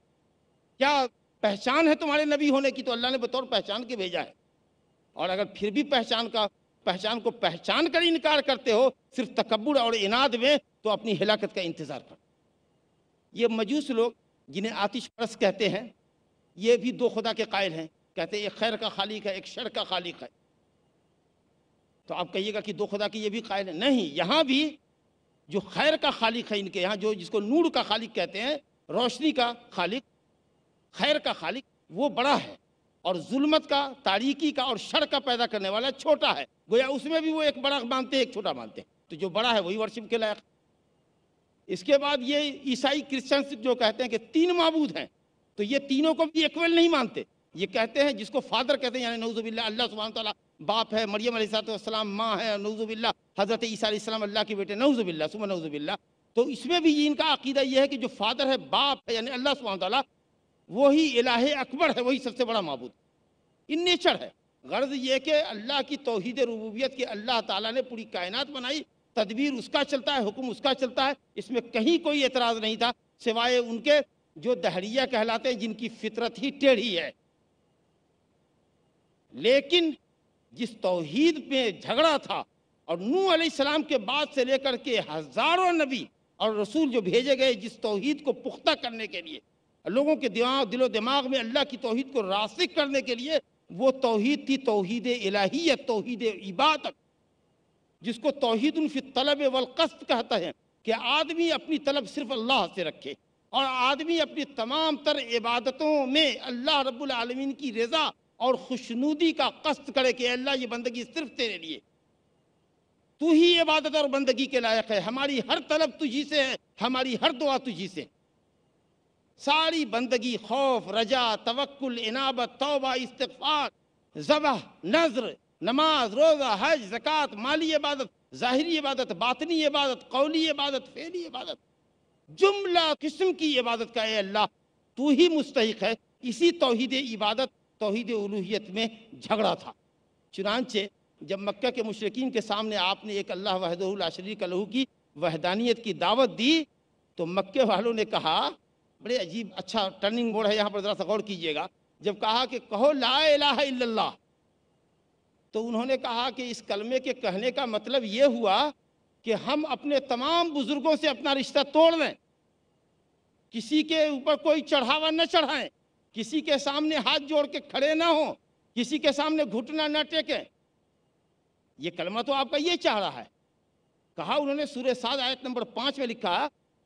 کیا پہچان ہے تمہارے نبی ہونے کی، تو اللہ نے بطور پہچان کے بھیجا ہے۔ اور اگر پھر بھی پہچان کو پہچان کر انکار کرتے ہو صرف تکبر اور اناد میں، تو اپنی ہلاکت کا انتظار کرو۔ یہ مجوس لوگ جنہیں آتش پرست کہتے ہیں، یہ بھی دو خدا کے قائل ہیں، کہتے ہیں ایک خیر کا خالق ہے، ایک شر کا خالق ہے۔ تو آپ کہیے گا کہ دو خدا کی یہ بھی قائل ہے؟ نہیں، یہاں بھی جو خیر کا خالق ہے ان کے یہاں، جو جس کو نور کا خالق کہتے ہیں، روشنی کا خالق، خیر کا خالق، وہ بڑا ہے، اور ظلمت کا، تاریکی کا اور شر کا پیدا کرنے والا چھوٹا ہے۔ گویا اس میں بھی وہ ایک بڑا مانتے ہیں، ایک چھوٹا مانتے ہیں، تو جو بڑا ہے وہی ورشپ کے لائق۔ اس کے بعد یہ عیسائی کرسچنز جو کہتے ہیں کہ تین معبود ہیں، تو یہ تینوں کو بھی ایکول نہیں مانتے، یہ کہتے ہیں جس کو فادر کہتے ہیں، یعنی نعوذ باللہ اللہ سبحانہ تعالیٰ باپ ہے، مریم علیہ السلام ماں ہے، نعوذ باللہ حضرت عیسیٰ علیہ السلام اللہ کے بیٹے، نعوذ باللہ ثم نعوذ باللہ. تو اس میں بھی ان کا عقیدہ یہ ہے کہ جو فادر ہے، باپ ہے، یعنی اللہ سبحانہ تعالیٰ وہی الہ اکبر ہے، وہی سب سے بڑا معبود ان نیچر ہے. غرض یہ کہ اللہ کی توحید ربوبیت کے اللہ تعالیٰ نے پوری کائنات بنائی، تدبیر اس کا چلتا ہے، حکم اس کا چلتا ہے، اس میں کہیں کوئی اعتراض نہیں تھا سوائے ان کے جو دہریہ کہلاتے ہیں، جن کی فطرت ہی ٹیڑھی ہے. لیکن جس توحید میں جھگڑا تھا، اور نوح علیہ السلام کے بعد سے لے کر کے ہزاروں نبی اور رسول جو بھیجے گئے جس توحید کو پختہ کرنے کے لیے، لوگوں کے دل و دماغ میں اللہ کی توحید کو راسخ کرنے کے لیے، وہ توحید تھی توحید الہیت، توحید عبادت، جس کو توحید فی الطلب والقصد کہتا ہے، کہ آدمی اپنی طلب صرف اللہ سے رکھے، اور آدمی اپنی تمام تر عبادتوں میں اللہ رب العالمین کی رضا اور خوشنودی کا قصد کرے کہ اللہ یہ بندگی صرف تیرے لیے، تو ہی عبادت اور بندگی کے لائق ہے، ہماری ہر طلب تجھی سے ہے، ہماری ہر دعا تجھی سے. ساری بندگی خوف، رجا، توکل، انابت، توبہ، استغفار، ذبح، نذر، نماز، روزہ، حج، زکوٰۃ، مالی عبادت، ظاہری عبادت، باطنی عبادت، قولی عبادت، فعلی عبادت، جملہ قسم کی عبادت کا اے اللہ تو ہی مستحق ہے. اسی توحید عبادت، توحید الوہیت میں جھگڑا تھا. چنانچہ جب مکہ کے مشرکین کے سامنے آپ نے ایک اللہ وحدہ لا شریک لہ کی وحدانیت کی دعوت دی، تو مکے والوں نے کہا، بڑے عجیب اچھا ٹرننگ موڑ ہے یہاں پر، ذرا سا غور کیجئے گا. جب کہا کہ کہو لا الہ الا اللہ، تو انہوں نے کہا کہ اس کلمے کے کہنے کا مطلب یہ ہوا کہ ہم اپنے تمام بزرگوں سے اپنا رشتہ توڑ دیں، کسی کے اوپر کوئی چڑھاوا نہ چڑھائیں، کسی کے سامنے ہاتھ جوڑ کے کھڑے نہ ہوں، کسی کے سامنے گھٹنا نہ ٹیکیں. یہ کلمہ تو آپ کا یہ چاہ رہا ہے. کہا انہوں نے سورہ صاد آیت نمبر 5 میں لکھا،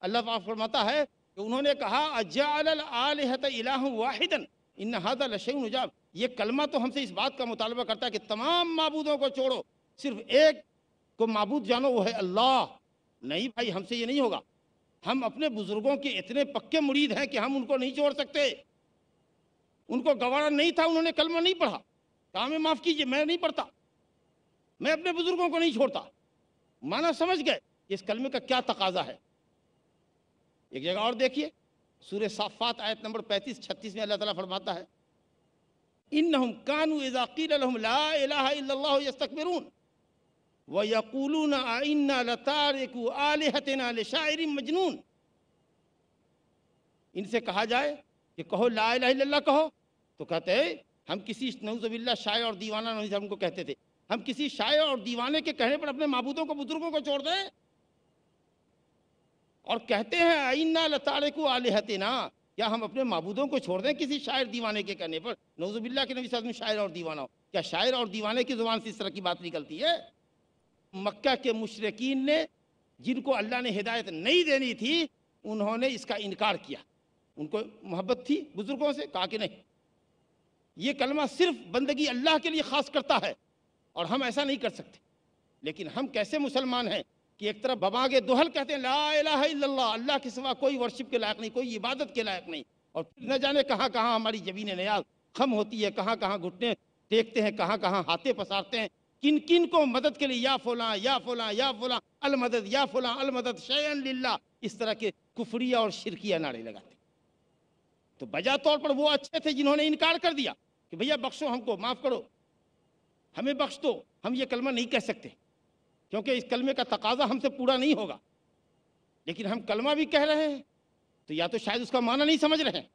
اللہ تعالیٰ فرماتا ہے کہ انہوں نے کہا اجعل الآلہۃ الہا واحدا ان ھذا لشیء عجاب. یہ کلمہ تو ہم سے اس بات کا مطالبہ کرتا ہے کہ تمام معبودوں کو چھوڑو، صرف ایک کو معبود جانو، وہ ہے اللہ. نہیں بھائی، ہم سے یہ نہیں ہوگا. ہم اپنے بزرگوں کے اتنے پکے مرید ہیں کہ ہم ان کو نہیں چھوڑ سکتے. ان کو گوارا نہیں تھا، انہوں نے کلمہ نہیں پڑھا، کہا ہمیں معاف کیجئے میں نہیں پڑھتا، میں اپنے بزرگوں کو نہیں چھوڑتا. معنی سمجھ گئے کہ اس کلمے کا کیا تقاضا ہے. ایک جگہ اور دیکھیے، سورہ صافات آیت نمبر 35-36 میں اللہ تعالیٰ فرماتا ہے انہم کانوا اذا قیل لهم لا الہ الا اللہ یستکبرون ویقولون ائنا لتارکو آلہتنا لشاعر مجنون. ان سے کہا جائے کہ کہو لا الہ الا اللہ کہو، تو کہتے ہیں ہم کسی نعوذ باللہ شاعر اور دیوانہ نہیں، ہم کو کہتے تھے ہم کسی شاعر اور دیوانے کے کہنے پر اپنے معبودوں کو بزرگوں کو چھوڑ دیں. اور کہتے ہیں ائنا لتارکو آلہتنا، کیا ہم اپنے معبودوں کو چھوڑ دیں کسی شاعر دیوانے کے کہنے پر؟ نعوذ باللہ کہ نبی صلی اللہ علیہ وسلم شاعر اور دیوانہ ہو. کیا شاعر اور دیوانے کی زبان سے اس طرح کی بات نکلتی ہے؟ مکہ کے مشرکین نے، جن کو اللہ نے ہدایت نہیں دینی تھی، انہوں نے اس کا انکار کیا. ان کو محبت تھی بزرگوں سے، کہا کہ نہیں، یہ کلمہ صرف بندگی اللہ کے لیے خاص کرتا ہے اور ہم ایسا نہیں کر سکتے. لیکن ہم کیسے مسلمان ہیں کہ ایک طرف بباغ دوہل کہتے ہیں لا الہ الا اللہ، اللہ کے سوا کوئی ورشپ کے لائق نہیں، کوئی عبادت کے لائق نہیں، اور پھر نہ جانے کہاں کہاں ہماری جبین نیاز خم ہوتی ہے، کہاں کہاں گھٹنے ٹیکتے ہیں، کہاں کہاں ہاتھیں پسارتے ہیں، کن کن کو مدد کے لیے یا فلاں یا فلاں یا فلاں المدد، یا فلاں المدد، شیئا للہ، اس طرح کے کفریہ اور شرکیہ نعرے لگاتے. تو بجا طور پر وہ اچھے تھے جنہوں نے انکار کر دیا کہ بھیا بخشو ہم کو، معاف کرو، ہمیں بخش دو، ہم یہ کلمہ نہیں کہہ سکتے کیونکہ اس کلمے کا تقاضا ہم سے پورا نہیں ہوگا. لیکن ہم کلمہ بھی کہہ رہے ہیں تو یا تو شاید اس کا معنی نہیں سمجھ رہے ہیں،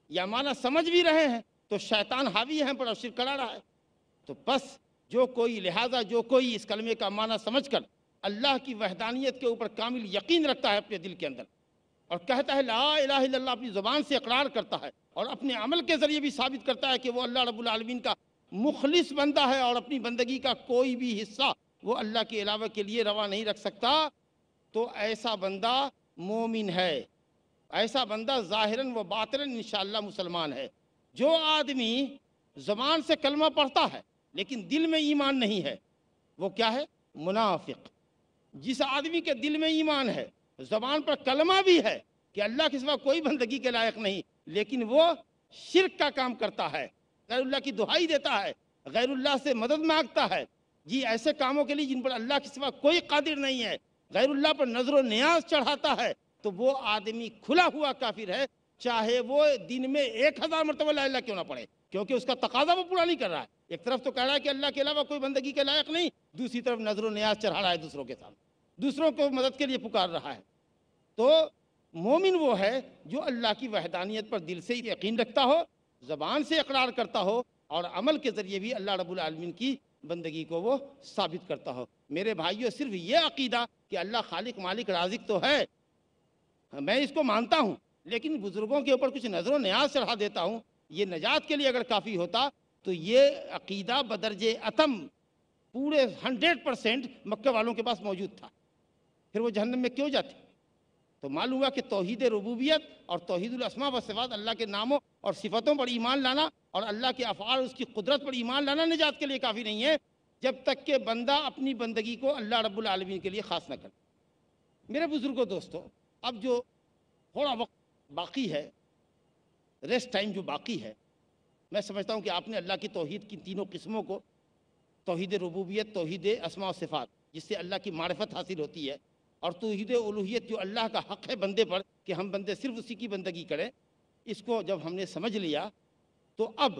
یا معنی سمجھ بھی رہے ہیں تو شیطان حاوی ہے ہم پر اور شرک کرا رہا ہے. تو بس لہذا جو کوئی اس کلمے کا معنی سمجھ کر اللہ کی وحدانیت کے اوپر کامل یقین رکھتا ہے اپنے دل کے اندر، اور کہتا ہے لا الہ الا اللہ، اپنی زبان سے اقرار کرتا ہے اور اپنے عمل کے ذریعے بھی ثابت کرتا ہے کہ وہ اللہ رب العالمین کا مخلص بندہ ہے اور اپنی بندگی کا کوئی بھی حصہ وہ اللہ کے علاوہ کے لیے روا نہیں رکھ سکتا، تو ایسا بندہ مومن ہے، ایسا بندہ ظاہراً و باطناً انشاءاللہ مسلمان ہے. جو آدمی زبان سے کلمہ پڑھتا ہے لیکن دل میں ایمان نہیں ہے، وہ کیا ہے؟ منافق. جس آدمی کے دل میں ایمان ہے، زبان پر کلمہ بھی ہے کہ اللہ کے سوا کوئی بندگی کے لائق نہیں، لیکن وہ شرک کا کام کرتا ہے، غیر اللہ کی دہائی دیتا ہے، غیر اللہ سے مدد مانگتا ہے، جی ایسے کاموں کے لیے جن پر اللہ کے سوا کوئی قادر نہیں ہے، غیر اللہ پر نظر و نیاز چڑھاتا ہے، تو وہ آدمی کھلا ہوا کافر ہے، چاہے وہ دن میں 1000 مرتبہ لا الہ کیوں نہ پڑھے، کیونکہ اس کا تقاضا وہ پورا نہیں کر رہا ہے۔ ایک طرف تو کہہ رہا ہے کہ اللہ کے علاوہ کوئی بندگی کے لائق نہیں، دوسری طرف نظر و نیاز چڑھا رہا ہے دوسروں کے سامنے، دوسروں کو مدد کے لیے پکار رہا ہے۔ تو مومن وہ ہے جو اللہ کی وحدانیت پر دل سے یقین رکھتا ہو، زبان سے اقرار کرتا ہو، اور عمل کے ذریعے بھی اللہ رب العالمین کی بندگی کو وہ ثابت کرتا ہو۔ میرے بھائیوں، صرف یہ عقیدہ کہ اللہ خالق مالک رازق تو ہے، میں اس کو مانتا ہوں، لیکن بزرگوں کے اوپر کچھ نظر و نیاز چڑھا دیتا ہوں، یہ نجات کے لیے اگر کافی ہوتا تو یہ عقیدہ بدرجہ اتم پورے 100% مکہ والوں کے پاس موجود تھا، پھر وہ جہنم میں کیوں جاتے؟ تو معلوم ہوا کہ توحید ربوبیت اور توحید الاسماء و صفات، اللہ کے ناموں اور صفتوں پر ایمان لانا اور اللہ کے افعال اس کی قدرت پر ایمان لانا نجات کے لیے کافی نہیں ہے، جب تک کہ بندہ اپنی بندگی کو اللہ رب العالمین کے لیے خاص نہ کرے۔ میرے بزرگوں، دوستو، اب جو تھوڑا وقت باقی ہے، ریسٹ ٹائم جو باقی ہے، میں سمجھتا ہوں کہ آپ نے اللہ کی توحید کی تینوں قسموں کو، توحید ربوبیت، توحید اسماء و صفات جس سے اللہ کی معرفت حاصل ہوتی ہے، اور توحید الوہیت جو اللہ کا حق ہے بندے پر کہ ہم بندے صرف اسی کی بندگی کریں، اس کو جب ہم نے سمجھ لیا تو اب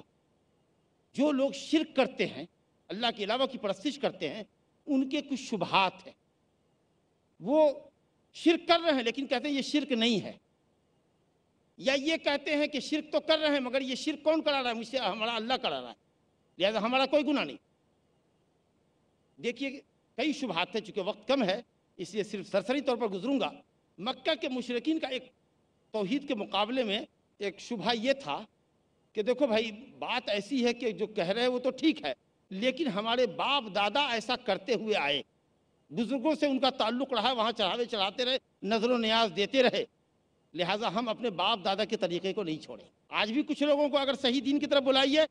جو لوگ شرک کرتے ہیں، اللہ کے علاوہ کی پرستش کرتے ہیں، ان کے کچھ شبہات ہیں۔ وہ شرک کر رہے ہیں لیکن کہتے ہیں یہ شرک نہیں ہے، یا یہ کہتے ہیں کہ شرک تو کر رہے ہیں مگر یہ شرک کون کرا رہا ہے؟ مجھ سے ہمارا اللہ کرا رہا ہے، لہذا ہمارا کوئی گناہ نہیں۔ دیکھیے کئی شبہات ہیں، چونکہ وقت کم ہے اس لیے صرف سرسری طور پر گزروں گا۔ مکہ کے مشرکین کا ایک توحید کے مقابلے میں ایک شبہ یہ تھا کہ دیکھو بھائی، بات ایسی ہے کہ جو کہہ رہے ہیں وہ تو ٹھیک ہے، لیکن ہمارے باپ دادا ایسا کرتے ہوئے آئے، بزرگوں سے ان کا تعلق رہا، وہاں چڑھاوے چڑھاتے رہے، نظر و نیاز دیتے رہے، لہٰذا ہم اپنے باپ دادا کے طریقے کو نہیں چھوڑیں۔ آج بھی کچھ لوگوں کو اگر صحیح دین کی طرف بلائیے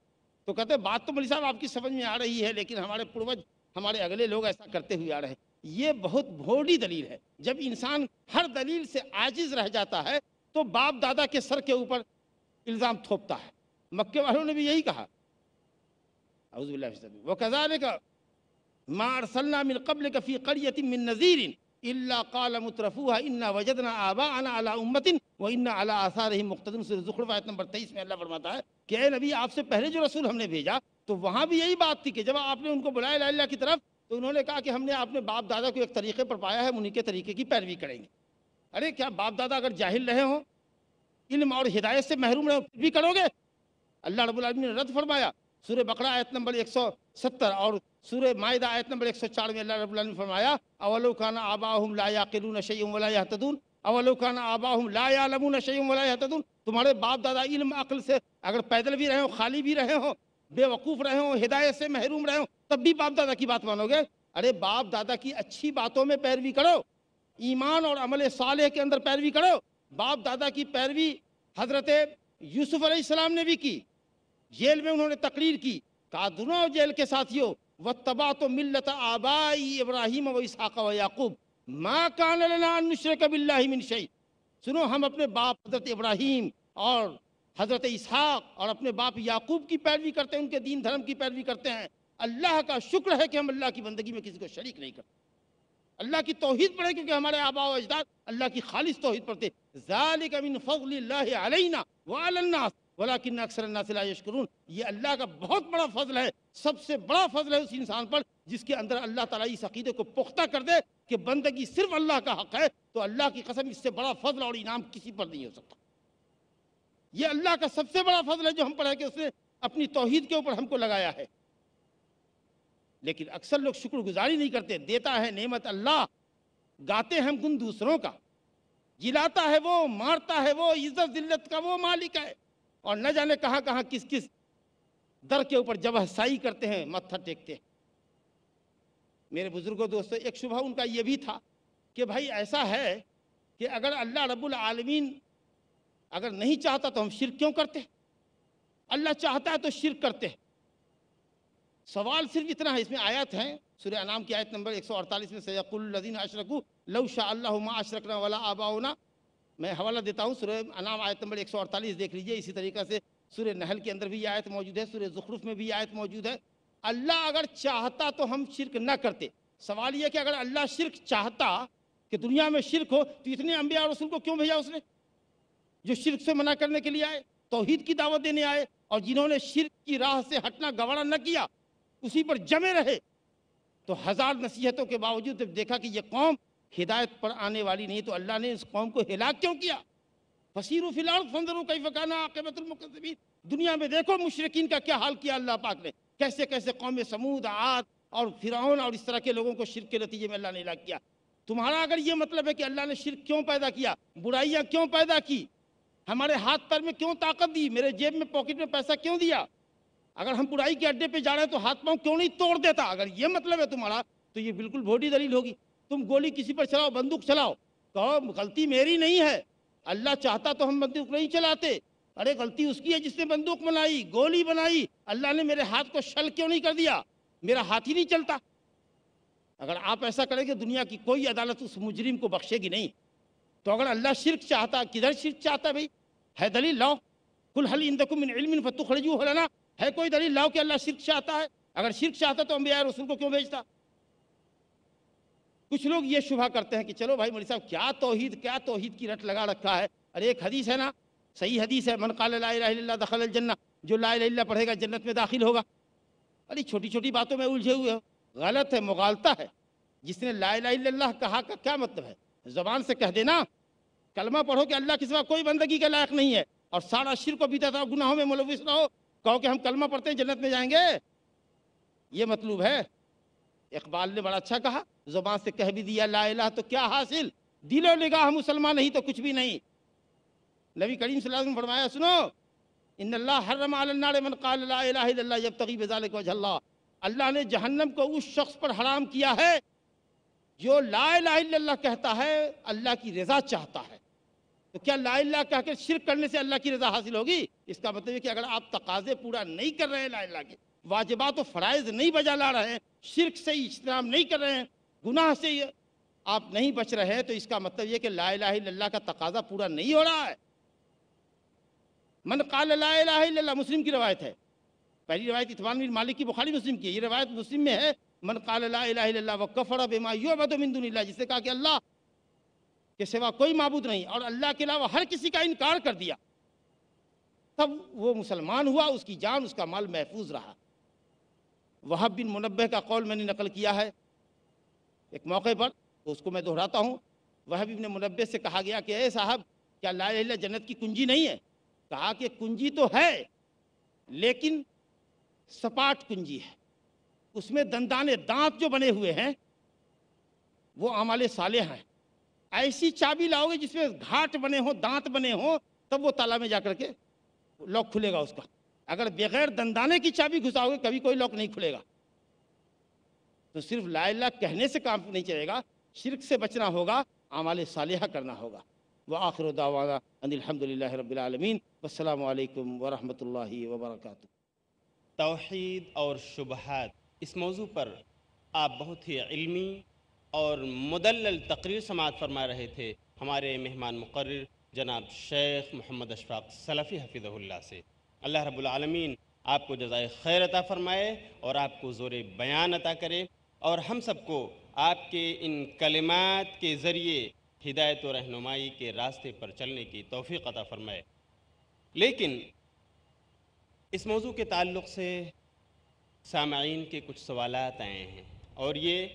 تو کہتے ہیں بات تو مولوی صاحب آپ کی سمجھ میں آ رہی ہے، لیکن ہمارے پروج، ہمارے اگلے لوگ ایسا کرتے ہوئے آ رہے ہیں۔ یہ بہت بھولی دلیل ہے۔ جب انسان ہر دلیل سے عاجز رہ جاتا ہے تو باپ دادا کے سر کے اوپر الزام تھوپتا ہے۔ مکے والوں نے بھی یہی کہا، اعوذ باللہ من الشیطان الرجیم، وَكَذَلِكَ مَا أَرْسَلْنَا مِن قَبْلِكَ فِي قَرْيَةٍ مِّن نَذِيرٍ إِلَّا قَالَ مُتْرَفُوهَا إِنَّا وَجَدْنَا آبَاءَنَا عَلَىٰ أُمَّةٍ وَإِنَّا عَلَىٰ آثَارِهِمْ مُقْتَدُونَ۔ سورۃ زخرف آیت نمبر 23 میں اللہ فرماتا ہے کہ اے نبی، آپ سے پہلے جو رسول ہم نے بھیجا تو وہاں بھی یہی بات تھی کہ جب آپ نے ان کو بلایا لا الہ کی طرف تو انہوں نے کہا کہ ہم نے اپنے باپ دادا کو ایک طریقے پر پایا ہے، ہم انہی کے طریقے کی پیروی کریں گے۔ ارے کیا باپ دادا اگر جاہل رہے ہوں، علم اور ہدایت سے محروم رہے ہوں، پھر بھی کرو گے؟ اللہ رب العالمین نے رد فرمایا۔ سورہ بقرہ آیت نمبر 170 اور سورہ مائدہ آیت نمبر 104 میں اللہ رب العالمین نے فرمایا اولو کان آباؤہم لا یعقلون شیئا ولا یہتدون، اولو کان آباؤہم لا یعلمون شیئا ولا یہتدون۔ تمہارے باپ دادا علم عقل سے اگر پیدل بھی رہے ہوں، خالی بھی رہے ہوں، بے وقوف رہے ہوں، ہدایت سے محروم رہے ہوں، تب بھی باپ دادا کی بات مانو گے؟ ارے باپ دادا کی اچھی باتوں میں پیروی کرو، ایمان اور عمل صالح کے اندر پیروی کرو۔ باپ دادا کی پیروی حضرت یوسف علیہ السلام نے بھی کی، جیل میں انہوں نے تقریر کی، کہا دونوں جیل کے ساتھیوں واتبعت ملت آبائی ابراہیم و اسحاق و یعقوب ما کان لنا ان نشرک باللہ من شیء۔ سنو، ہم اپنے باپ حضرت ابراہیم اور حضرت اسحاق اور اپنے باپ یعقوب کی پیروی کرتے ہیں، ان کے دین دھرم کی پیروی کرتے ہیں۔ اللہ کا شکر ہے کہ ہم اللہ کی بندگی میں کسی کو شریک نہیں کرتے، اللہ کی توحید پڑھے، کیونکہ ہمارے آباء و اجداد اللہ کی خالص توحید پڑھتے۔ ذالک من فضل اللہ علینا وعلی الناس ولکن اکثر الناس لا یشکرون۔ یہ اللہ کا بہت بڑا فضل ہے، سب سے بڑا فضل ہے اس انسان پر جس کے اندر اللہ تعالیٰ اس عقیدے کو پختہ کر دے کہ بندگی صرف اللہ کا حق ہے، تو اللہ کی قسم اس سے بڑا فضل اور انعام کسی پر نہیں ہو سکتا۔ یہ اللہ کا سب سے بڑا فضل ہے جو ہم پر ہے کہ اس نے اپنی توحید کے اوپر ہم کو لگایا ہے۔ لیکن اکثر لوگ شکر گزاری نہیں کرتے۔ دیتا ہے نعمت اللہ، گاتے ہم گن دوسروں کا، جلاتا ہے وہ، مارتا ہے وہ، عزت ذلت کا وہ مالک ہے، اور نہ جانے کہاں کہاں کس کس در کے اوپر جبہ سائی کرتے ہیں، متھا ٹیکتے ہیں۔ میرے بزرگوں دوستو، ایک شبہ ان کا یہ بھی تھا کہ بھائی ایسا ہے کہ اگر اللہ رب العالمین اگر نہیں چاہتا تو ہم شرک کیوں کرتے؟ اللہ چاہتا ہے تو شرک کرتے ہیں۔ سوال صرف اتنا ہے، اس میں آیات ہیں، سورہ انعام کی آیت نمبر 148 میں سیقول الذین اشرکوا لو شاء اللہ ما اشرکنا ولا آباؤنا۔ میں حوالہ دیتا ہوں، سورہ انعام آیت نمبر 148 دیکھ لیجئے۔ اسی طریقہ سے سورہ نحل کے اندر بھی یہ آیت موجود ہے، سورہ زخرف میں بھی یہ آیت موجود ہے، اللہ اگر چاہتا تو ہم شرک نہ کرتے. سوال یہ کہ اگر اللہ شرک چاہتا کہ دنیا میں شرک ہو تو اتنے انبیاء اور رسول کو کیوں بھیجا اس نے جو شرک سے منع کرنے کے لیے آئے, توحید کی دعوت دینے آئے, اور جنہوں نے شرک کی راہ سے ہٹنا گوارا نہ کیا اسی پر جمے رہے. تو ہزار نصیحتوں کے باوجود جب دیکھا کہ یہ قوم ہدایت پر آنے والی نہیں تو اللہ نے اس قوم کو ہلاک کیوں کیا؟ فسیروا فی الارض فانظروا کیف کان عاقبۃ المکذبین. دنیا میں دیکھو مشرکین کا کیا حال کیا اللہ پاک نے, کیسے کیسے قوم سمود, عاد اور فرعون اور اس طرح کے لوگوں کو شرک کے نتیجے میں اللہ نے ہلاک کیا. تمہارا اگر یہ مطلب ہے کہ اللہ نے شرک کیوں پیدا کیا, برائیاں کیوں پیدا کی, ہمارے ہاتھ پیر میں کیوں طاقت دی, میرے جیب میں پاکٹ میں پیسہ کیوں دیا, اگر ہم برائی کے اڈے پہ جا رہے ہیں تو ہاتھ پاؤں کیوں نہیں توڑ دیتا, اگر یہ مطلب ہے تمہارا تو یہ بالکل بھوٹی دلیل ہوگی. تم گولی کسی پر چلاؤ, بندوق چلاؤ, کہو غلطی میری نہیں ہے, اللہ چاہتا تو ہم بندوق نہیں چلاتے. ارے غلطی اس کی ہے جس نے بندوق بنائی, گولی بنائی. اللہ نے میرے ہاتھ کو شل کیوں نہیں کر دیا, میرا ہاتھ ہی نہیں چلتا. اگر آپ ایسا کریں کہ دنیا کی کوئی عدالت اس مجرم کو بخشے گی نہیں, تو اگر اللہ شرک چاہتا, کدھر شرک چاہتا بھئی, ہے دلیل لاؤ. قل هل عندکم من علم فتخرجوه لنا, ہے کوئی دلیل لاؤ کہ اللہ شرک چاہتا ہے؟ اگر شرک چاہتا تو انبیاء رسول کو کیوں بھیجتا؟ کچھ لوگ یہ شبہ کرتے ہیں کہ چلو بھائی مولوی صاحب کیا توحید کی رٹ لگا رکھا ہے. ارے ایک حدیث ہے نا, صحیح حدیث ہے, من قال لا الہ الا اللہ دخل الجنہ, جو لا الہ الا اللہ پڑھے گا جنت میں داخل ہوگا. ارے چھوٹی چھوٹی باتوں میں الجھے ہوئے ہو, غلط ہے, مغالطہ ہے. جس نے لا الہ الا اللہ کہا کا کیا مطلب ہے؟ زبان سے کہہ دینا, کلمہ پڑھو کہ اللہ کے سوا کوئی بندگی کے لائق نہیں ہے, اور سارا شرک و بدعت اور گناہوں میں ملوث رہو, کہو کہ ہم کلمہ پڑھتے ہیں جنت میں جائیں گے, یہ مطلوب ہے. اقبال نے بڑا اچھا کہا, زبان سے کہہ بھی دیا لا الہ تو کیا حاصل, دل و نگاہ مسلمان نہیں تو کچھ بھی نہیں. نبی کریم صلی اللہ علیہ وسلم فرمایا, سنو, ان اللہ حرم علی النار من قال لا الہ الا اللہ یبتغی بذلک وجہ اللہ. اللہ نے جہنم کو اس شخص پر حرام کیا ہے جو لا الہ الا اللہ کہتا ہے اللہ کی رضا چاہتا ہے. تو کیا لا الہ کہہ کے شرک کرنے سے اللہ کی رضا حاصل ہوگی؟ اس کا مطلب ہے کہ اگر آپ تقاضے پورا نہیں کر رہے ہیں لا الہ کے, واجبات و فرائض نہیں بجا لا رہے ہیں, شرک سے اجتناب نہیں کر رہے ہیں, گناہ سے آپ نہیں بچ رہے ہیں, تو اس کا مطلب یہ کہ لا الہ الا اللہ کا تقاضا پورا نہیں ہو رہا ہے. من قال لا الہ الا اللہ, مسلم کی روایت ہے, پہلی روایت اتبان بن مالک کی, بخاری مسلم کی, یہ روایت مسلم میں ہے. من قال لا الہ الا اللہ وکفر بما یعبد من دون اللہ, جس نے کہا کہ اللہ کے سوا کوئی معبود نہیں اور اللہ کے علاوہ ہر کسی کا انکار کر دیا, تب وہ مسلمان ہوا, اس کی جان, اس کا مال محفوظ رہا. وہب بن منبہ کا قول میں نے نقل کیا ہے ایک موقع پر, تو اس کو میں دہراتا ہوں. وہب بن منبہ سے کہا گیا کہ اے صاحب, کیا لا الہ الا اللہ جنت کی کنجی نہیں ہے؟ کہا کہ کنجی تو ہے لیکن سپاٹ کنجی ہے, اس میں دندانے, دانت جو بنے ہوئے ہیں وہ اعمال صالح ہیں. ایسی چابی لاؤ گے جس میں گھاٹ بنے ہوں, دانت بنے ہوں, تب وہ تالا میں جا کر کے لاک کھلے گا اس کا. اگر بغیر دندانے کی چابی گھساؤ گے کبھی کوئی لاک نہیں کھلے گا. تو صرف لا الہ کہنے سے کام نہیں چلے گا, شرک سے بچنا ہوگا, اعمال صالحہ کرنا ہوگا. وآخر دعوانا ان الحمدللہ رب العالمین, والسلام علیکم ورحمۃ اللہ وبرکاتہ. توحید اور شبہات, اس موضوع پر آپ بہت ہی علمی اور مدلل تقریر سماعت فرما رہے تھے ہمارے مہمان مقرر جناب شیخ محمد اشفاق سلفی حفظہ اللہ سے. اللہ رب العالمین آپ کو جزائے خیر عطا فرمائے اور آپ کو زور بیان عطا کرے, اور ہم سب کو آپ کے ان کلمات کے ذریعے ہدایت و رہنمائی کے راستے پر چلنے کی توفیق عطا فرمائے. لیکن اس موضوع کے تعلق سے سامعین کے کچھ سوالات آئے ہیں, اور یہ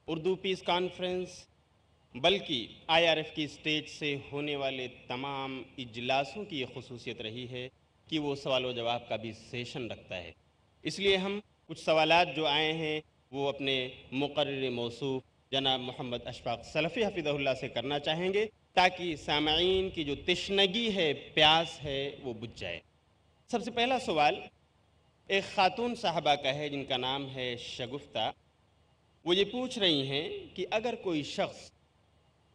اردو پیس کانفرنس بلکہ IRF کی اسٹیج سے ہونے والے تمام اجلاسوں کی یہ خصوصیت رہی ہے کہ وہ سوال و جواب کا بھی سیشن رکھتا ہے. اس لیے ہم کچھ سوالات جو آئے ہیں وہ اپنے مقرر موصوف جناب محمد اشفاق سلفی حفظہ اللہ سے کرنا چاہیں گے, تاکہ سامعین کی جو تشنگی ہے, پیاس ہے, وہ بجھ جائے. سب سے پہلا سوال ایک خاتون صاحبہ کا ہے جن کا نام ہے شگفتہ. وہ یہ پوچھ رہی ہیں کہ اگر کوئی شخص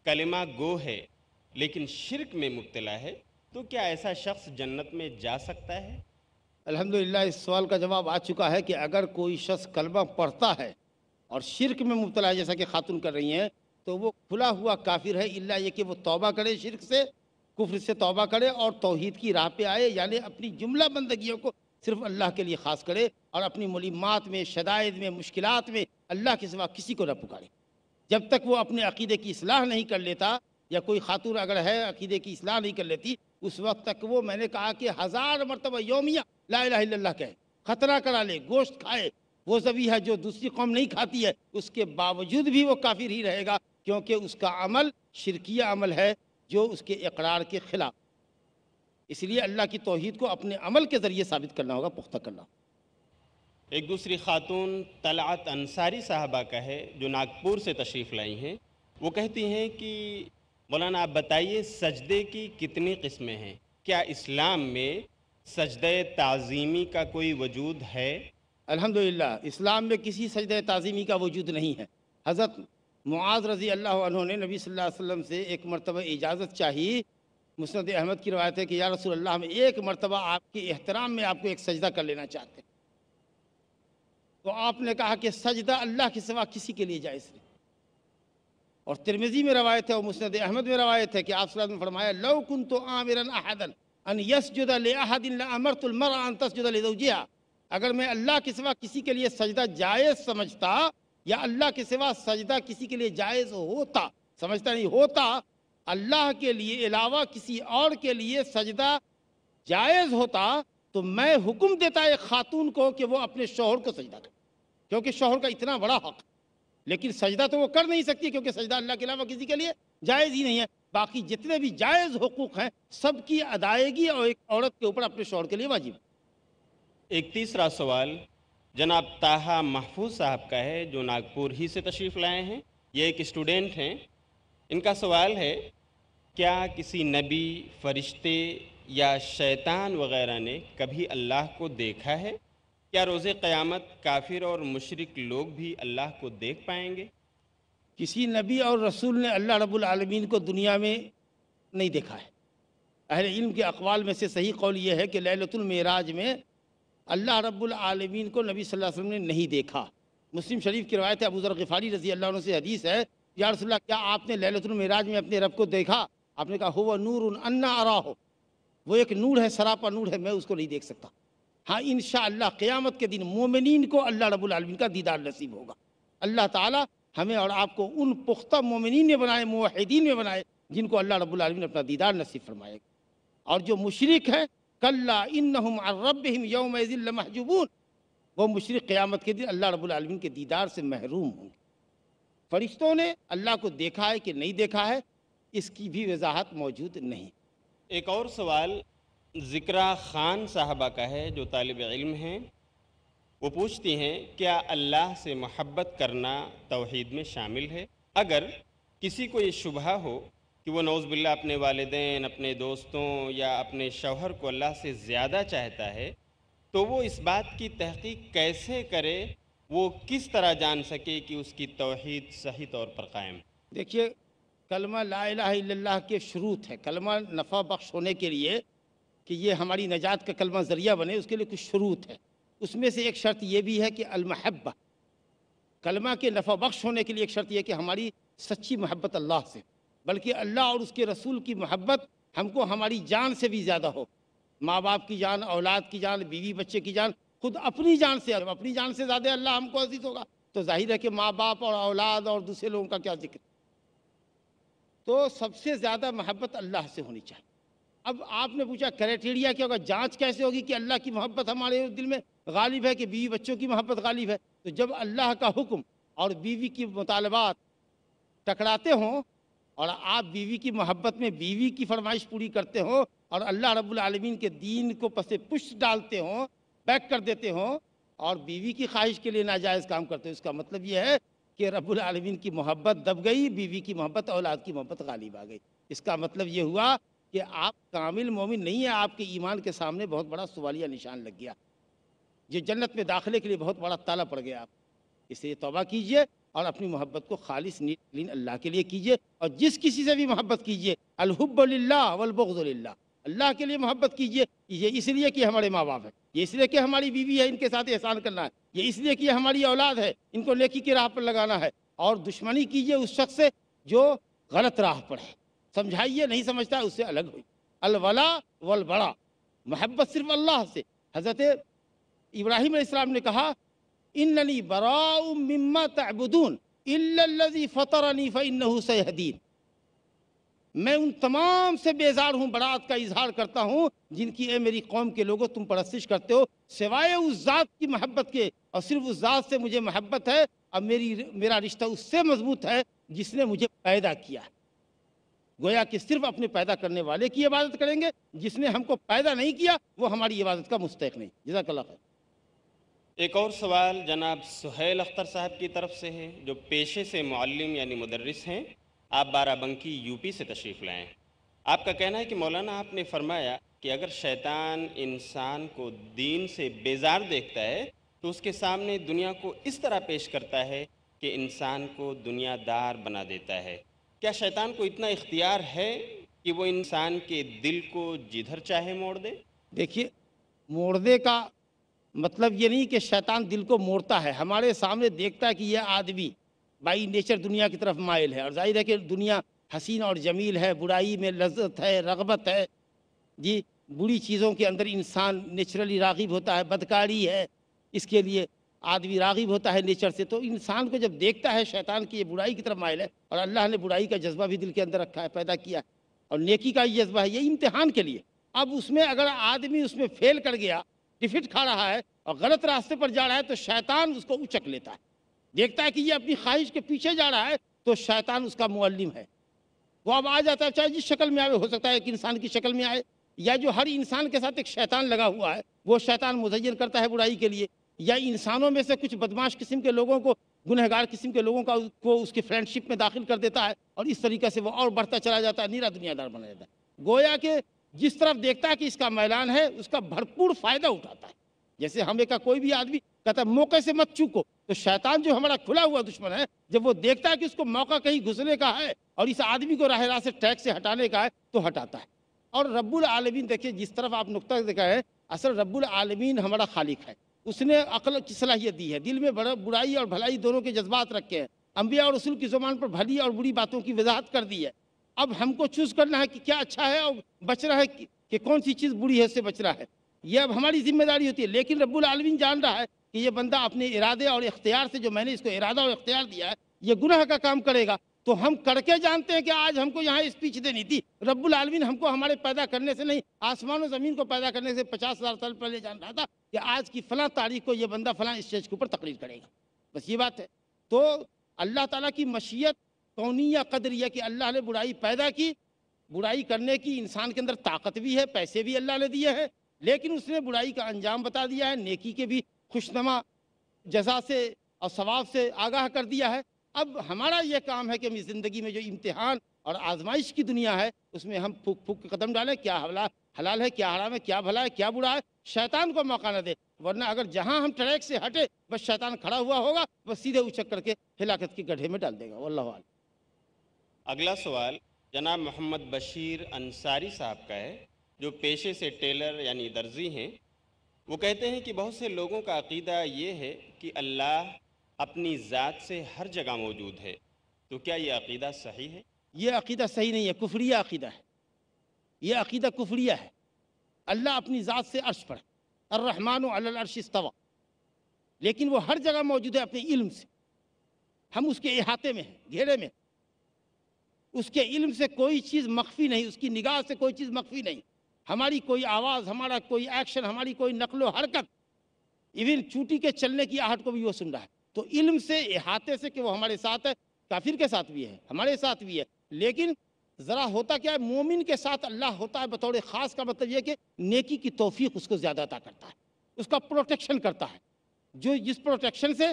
کلمہ گو ہے لیکن شرک میں مبتلا ہے تو کیا ایسا شخص جنت میں جا سکتا ہے؟ الحمدللہ اس سوال کا جواب آ چکا ہے کہ اگر کوئی شخص کلمہ پڑھتا ہے اور شرک میں مبتلا ہے, جیسا کہ خاتون کر رہی ہیں, تو وہ کھلا ہوا کافر ہے, الا یہ کہ وہ توبہ کرے, شرک سے, کفر سے توبہ کرے اور توحید کی راہ پہ آئے, یعنی اپنی جملہ بندگیوں کو صرف اللہ کے لیے خاص کرے اور اپنی ملمات میں، شدائد میں، مشکلات میں اللہ کے سوا کسی کو نہ پکارے۔ جب تک وہ اپنے عقیدے کی اصلاح نہیں کر لیتا، یا کوئی خاتون اگر ہے عقیدے کی اصلاح نہیں کر لیتی، اس وقت تک وہ، میں نے کہا کہ 1000 مرتبہ یومیہ لا الہ الا اللہ کہے، خطرہ کرا لے، گوشت کھائے، وہ ذبیحہ جو دوسری قوم نہیں کھاتی ہے، اس کے باوجود بھی وہ کافر ہی رہے گا، کیونکہ اس کا عمل شرکیہ عمل ہے جو اس کے اقرار کے خلاف۔ اس لیے اللہ کی توحید کو اپنے عمل کے ذریعے ثابت کرنا ہوگا، پختہ کرنا ہوگا۔ ایک دوسری خاتون طلعت انصاری صاحبہ کا ہے جو ناگپور سے تشریف لائی ہیں۔ وہ کہتی ہیں کہ مولانا آپ بتائیے سجدے کی کتنی قسمیں ہیں؟ کیا اسلام میں سجدہ تعظیمی کا کوئی وجود ہے؟ الحمدللہ اسلام میں کسی سجدہ تعظیمی کا وجود نہیں ہے۔ حضرت معاذ رضی اللہ عنہ نے نبی صلی اللہ علیہ وسلم سے ایک مرتبہ اجازت چاہی، مسند احمد کی روایت ہے کہ یا رسول اللہ، ہم ایک مرتبہ آپ کے احترام میں آپ کو ایک سجدہ کر لینا چاہتے ہیں۔ تو آپ نے کہا کہ سجدہ اللہ کے سوا کسی کے لیے جائز نہیں۔ اور ترمذی میں روایت ہے اور مسند احمد میں روایت ہے کہ آپ صلی اللہ علیہ وسلم نے فرمایا لو کنت آمرا احدا ان یسجد لاحد لامرت المرأة ان تسجد لزوجها، اگر میں اللہ کے سوا کسی کے لیے سجدہ جائز سمجھتا، یا اللہ کے سوا سجدہ کسی کے لیے جائز ہوتا، سمجھتا نہیں ہوتا، اللہ کے لیے علاوہ کسی اور کے لیے سجدہ جائز ہوتا، تو میں حکم دیتا ایک خاتون کو کہ وہ اپنے شوہر کو سجدہ کرے، کیونکہ شوہر کا اتنا بڑا حق ہے۔ لیکن سجدہ تو وہ کر نہیں سکتی، کیونکہ سجدہ اللہ کے علاوہ کسی کے لیے جائز ہی نہیں ہے۔ باقی جتنے بھی جائز حقوق ہیں سب کی ادائیگی اور ایک عورت کے اوپر اپنے شوہر کے لیے واجب ہے۔ ایک تیسرا سوال جناب طاہا محفوظ صاحب کا ہے جو ناگپور ہی سے تشریف لائے ہیں۔ یہ ایک اسٹوڈنٹ ہیں۔ ان کا سوال ہے کیا کسی نبی، فرشتے یا شیطان وغیرہ نے کبھی اللہ کو دیکھا ہے؟ کیا روز قیامت کافر اور مشرک لوگ بھی اللہ کو دیکھ پائیں گے؟ کسی نبی اور رسول نے اللہ رب العالمین کو دنیا میں نہیں دیکھا ہے۔ اہل علم کے اقوال میں سے صحیح قول یہ ہے کہ لیلۃ المعراج میں اللہ رب العالمین کو نبی صلی اللہ علیہ وسلم نے نہیں دیکھا۔ مسلم شریف کی روایت ہے، ابو ذر غفاری رضی اللہ عنہ سے حدیث ہے، یا رسول اللہ کیا آپ نے لیلۃ المعراج میں اپنے رب کو دیکھا؟ آپ نے کہا ہوا نور انا اراہ، وہ ایک نور ہے، سراپا نور ہے، میں اس کو نہیں دیکھ سکتا۔ ہاں انشاءاللہ قیامت کے دن مومنین کو اللہ رب العالمین کا دیدار نصیب ہوگا۔ اللہ تعالی ہمیں اور آپ کو ان پختہ مومنین میں بنائے، موحدین میں بنائے، جن کو اللہ رب العالمین اپنا دیدار نصیب فرمائے گا۔ اور جو مشرک ہیں کلا انہم عن ربہم یومئذ لمحجوبون، وہ مشرک قیامت کے دن اللہ رب العالمین کے دیدار سے محروم ہوں گے۔ فرشتوں نے اللہ کو دیکھا ہے کہ نہیں دیکھا ہے، اس کی بھی وضاحت موجود نہیں۔ ایک اور سوال ذکرہ خان صاحبہ کا ہے جو طالب علم ہیں۔ وہ پوچھتی ہیں کیا اللہ سے محبت کرنا توحید میں شامل ہے؟ اگر کسی کو یہ شبہ ہو کہ وہ نعوذ باللہ اپنے والدین، اپنے دوستوں یا اپنے شوہر کو اللہ سے زیادہ چاہتا ہے، تو وہ اس بات کی تحقیق کیسے کرے؟ وہ کس طرح جان سکے کہ اس کی توحید صحیح طور پر قائم ہے؟ دیکھیے کلمہ لا الہ الا اللہ کے شروط ہے۔ کلمہ نفع بخش ہونے کے لیے کہ یہ ہماری نجات کا کلمہ ذریعہ بنے، اس کے لیے کچھ شروط ہے۔ اس میں سے ایک شرط یہ بھی ہے کہ المحبہ، کلمہ کے نفع بخش ہونے کے لیے ایک شرط یہ کہ ہماری سچی محبت اللہ سے، بلکہ اللہ اور اس کے رسول کی محبت ہم کو ہماری جان سے بھی زیادہ ہو۔ ماں باپ کی جان، اولاد کی جان، بیوی بچے کی جان، خود اپنی جان سے، اپنی جان سے زیادہ اللہ ہم کو عزیز ہوگا تو ظاہر ہے کہ ماں باپ اور اولاد اور دوسرے لوگوں کا کیا ذکر۔ تو سب سے زیادہ محبت اللہ سے ہونی چاہیے۔ اب آپ نے پوچھا کرائٹیریا کیا ہوگا، جانچ کیسے ہوگی کہ اللہ کی محبت ہمارے دل میں غالب ہے کہ بیوی بچوں کی محبت غالب ہے؟ تو جب اللہ کا حکم اور بیوی کی مطالبات ٹکراتے ہوں اور آپ بیوی کی محبت میں بیوی کی فرمائش پوری کرتے ہوں اور اللہ رب العالمین کے دین کو پس پش ڈالتے ہوں، بیک کر دیتے ہوں اور بیوی کی خواہش کے لیے ناجائز کام کرتے ہوں، اس کا مطلب یہ ہے کہ رب العالمین کی محبت دب گئی، بیوی کی محبت، اولاد کی محبت غالب آ گئی۔ اس کا مطلب یہ ہوا کہ آپ کامل مومن نہیں ہیں، آپ کے ایمان کے سامنے بہت بڑا سوالیہ نشان لگ گیا، یہ جنت میں داخلے کے لیے بہت بڑا تالا پڑ گیا آپ۔ اس لیے توبہ کیجئے اور اپنی محبت کو خالص نیک اللہ کے لیے کیجئے، اور جس کسی سے بھی محبت کیجئے الحب للہ والبغض للہ، اللہ کے لیے محبت کیجئے۔ یہ اس لیے کہ ہمارے ماں باپ ہیں، یہ اس لیے کہ ہماری بیوی ہے، ان کے ساتھ احسان کرنا ہے، یہ اس لیے کہ ہماری اولاد ہے، ان کو نیکی کی راہ پر لگانا ہے۔ اور دشمنی کیجئے اس شخص سے جو غلط راہ پر ہے، سمجھائیے، نہیں سمجھتا اس سے الگ ہوئی۔ الولا والبرا، محبت صرف اللہ سے۔ حضرت ابراہیم علیہ السلام نے کہا اننی براء مما تعبدون الا الذی فطرنی فانہ سیہدین، میں ان تمام سے بیزار ہوں، برات کا اظہار کرتا ہوں جن کی اے میری قوم کے لوگوں تم پرستش کرتے ہو، سوائے اس ذات کی محبت کے، اور صرف اس ذات سے مجھے محبت ہے، اور میرا رشتہ اس سے مضبوط ہے جس نے مجھے پیدا کیا ہے۔ گویا کہ صرف اپنے پیدا کرنے والے کی عبادت کریں گے، جس نے ہم کو پیدا نہیں کیا وہ ہماری عبادت کا مستحق نہیں۔ جزاک اللہ خیر۔ ایک اور سوال جناب سہیل اختر صاحب کی طرف سے ہے، جو پیشے سے معلم یعنی مدرس ہیں، آپ بارہ بنکی یو پی سے تشریف لائے ہیں۔ آپ کا کہنا ہے کہ مولانا آپ نے فرمایا کہ اگر شیطان انسان کو دین سے بیزار دیکھتا ہے تو اس کے سامنے دنیا کو اس طرح پیش کرتا ہے کہ انسان کو دنیا دار بنا دیتا ہے۔ کیا شیطان کو اتنا اختیار ہے کہ وہ انسان کے دل کو جدھر چاہے موڑ دے؟ دیکھیے، موڑنے کا مطلب یہ نہیں کہ شیطان دل کو موڑتا ہے، ہمارے سامنے دیکھتا ہے کہ یہ آدمی بائی نیچر دنیا کی طرف مائل ہے، اور ظاہر ہے کہ دنیا حسین اور جمیل ہے، برائی میں لذت ہے، رغبت ہے، جی بری چیزوں کے اندر انسان نیچرلی راغب ہوتا ہے، بدکاری ہے، اس کے لیے آدمی راغب ہوتا ہے نیچر سے۔ تو انسان کو جب دیکھتا ہے شیطان کی یہ برائی کی طرف مائل ہے، اور اللہ نے برائی کا جذبہ بھی دل کے اندر رکھا ہے، پیدا کیا ہے، اور نیکی کا یہ جذبہ ہے، یہ امتحان کے لیے۔ اب اس میں اگر آدمی اس میں فیل کر گیا، ڈیفٹ کھا رہا ہے اور غلط راستے پر جا رہا ہے، تو شیطان اس کو اچک لیتا ہے، دیکھتا ہے کہ یہ اپنی خواہش کے پیچھے جا رہا ہے، تو شیطان اس کا معلم ہے، وہ اب آ جاتا ہے، چاہے جس شکل میں آئے، ہو سکتا ہے ایک انسان کی شکل میں آئے، یا جو ہر انسان کے ساتھ ایک شیطان لگا ہوا ہے، وہ شیطان مزین کرتا ہے برائی کے لیے، یا انسانوں میں سے کچھ بدماش قسم کے لوگوں کو، گنہگار قسم کے لوگوں کو اس کی فرینڈشپ میں داخل کر دیتا ہے، اور اس طریقے سے وہ اور بڑھتا چلا جاتا ہے، نیرا دنیا دار بنا جاتا ہے۔ گویا کہ جس طرف دیکھتا ہے کہ اس کا میلان ہے، اس کا بھرپور فائدہ اٹھاتا ہے۔ جیسے ہمیں کا کوئی بھی آدمی کہتا ہے موقع سے مت چوکو، تو شیطان جو ہمارا کھلا ہوا دشمن ہے، جب وہ دیکھتا ہے کہ اس کو موقع کہیں گھسنے کا ہے اور اس آدمی کو راہ راست سے ٹریک سے ہٹانے کا ہے، تو ہٹاتا ہے۔ اور رب العالمین، دیکھیں جس طرف آپ نقطہ دیکھا ہے، اصل رب العالمین ہمارا خالق ہے، اس نے عقل کی صلاحیت دی ہے، دل میں برائی اور بھلائی دونوں کے جذبات رکھے ہیں، انبیاء اور رسول کی زبان پر بھلی اور بری باتوں کی وضاحت کر دی ہے۔ اب ہم کو چوز کرنا ہے کہ کیا اچھا ہے اور بچنا ہے کہ کون سی چیز بری ہے، اس سے بچنا ہے، یہ اب ہماری ذمہ داری ہوتی ہے۔ لیکن رب العالمین جان رہا ہے کہ یہ بندہ اپنے ارادے اور اختیار سے، جو میں نے اس کو ارادہ اور اختیار دیا ہے، یہ گناہ کا کام کرے گا، تو ہم کر کے جانتے ہیں کہ آج ہم کو یہاں اسپیچ دینی تھی۔ رب العالمین ہم کو ہمارے پیدا کرنے سے نہیں، آسمان و زمین کو پیدا کرنے سے 50,000 سال پہلے جان رہا تھا کہ آج کی فلاں تاریخ کو یہ بندہ فلاں اسٹیج کے اوپر تقریر کرے گا، بس یہ بات ہے۔ تو اللہ تعالیٰ کی مشیت کونیہ قدریہ کہ اللہ نے برائی پیدا کی، برائی کرنے کی انسان کے اندر طاقت بھی ہے، پیسے بھی اللہ نے دیے ہیں، لیکن اس نے برائی کا انجام بتا دیا ہے، نیکی کے بھی خوشنما جزا سے اور ثواب سے آگاہ کر دیا ہے۔ اب ہمارا یہ کام ہے کہ ہم اس زندگی میں جو امتحان اور آزمائش کی دنیا ہے، اس میں ہم پھک پھک کے قدم ڈالیں، کیا حلال ہے، کیا حرام ہے، کیا بھلا ہے، کیا برا ہے، شیطان کو موقع نہ دے، ورنہ اگر جہاں ہم ٹریک سے ہٹے، بس شیطان کھڑا ہوا ہوگا، بس سیدھے اچک کر کے ہلاکت کے گڈھے میں ڈال دے گا۔ واللہ اعلم۔ اگلا سوال جناب محمد بشیر انصاری صاحب کا ہے، جو پیشے سے ٹیلر یعنی درزی ہیں۔ وہ کہتے ہیں کہ بہت سے لوگوں کا عقیدہ یہ ہے کہ اللہ اپنی ذات سے ہر جگہ موجود ہے، تو کیا یہ عقیدہ صحیح ہے؟ یہ عقیدہ صحیح نہیں ہے، کفریہ عقیدہ ہے، یہ عقیدہ کفریہ ہے۔ اللہ اپنی ذات سے عرش پر ہے، الرحمن علی العرش استوى، لیکن وہ ہر جگہ موجود ہے اپنے علم سے، ہم اس کے احاطے میں ہیں، گھیرے میں ہیں، اس کے علم سے کوئی چیز مخفی نہیں، اس کی نگاہ سے کوئی چیز مخفی نہیں، ہماری کوئی آواز، ہمارا کوئی ایکشن، ہماری کوئی نقل و حرکت، ایون چوٹی کے چلنے کی آہٹ کو بھی وہ سن رہا ہے۔ تو علم سے، احاطے سے کہ وہ ہمارے ساتھ ہے، کافر کے ساتھ بھی ہے، ہمارے ساتھ بھی ہے، لیکن ذرا ہوتا کیا ہے، مومن کے ساتھ اللہ ہوتا ہے بطور خاص، کا مطلب یہ کہ نیکی کی توفیق اس کو زیادہ عطا کرتا ہے، اس کا پروٹیکشن کرتا ہے، جو جس پروٹیکشن سے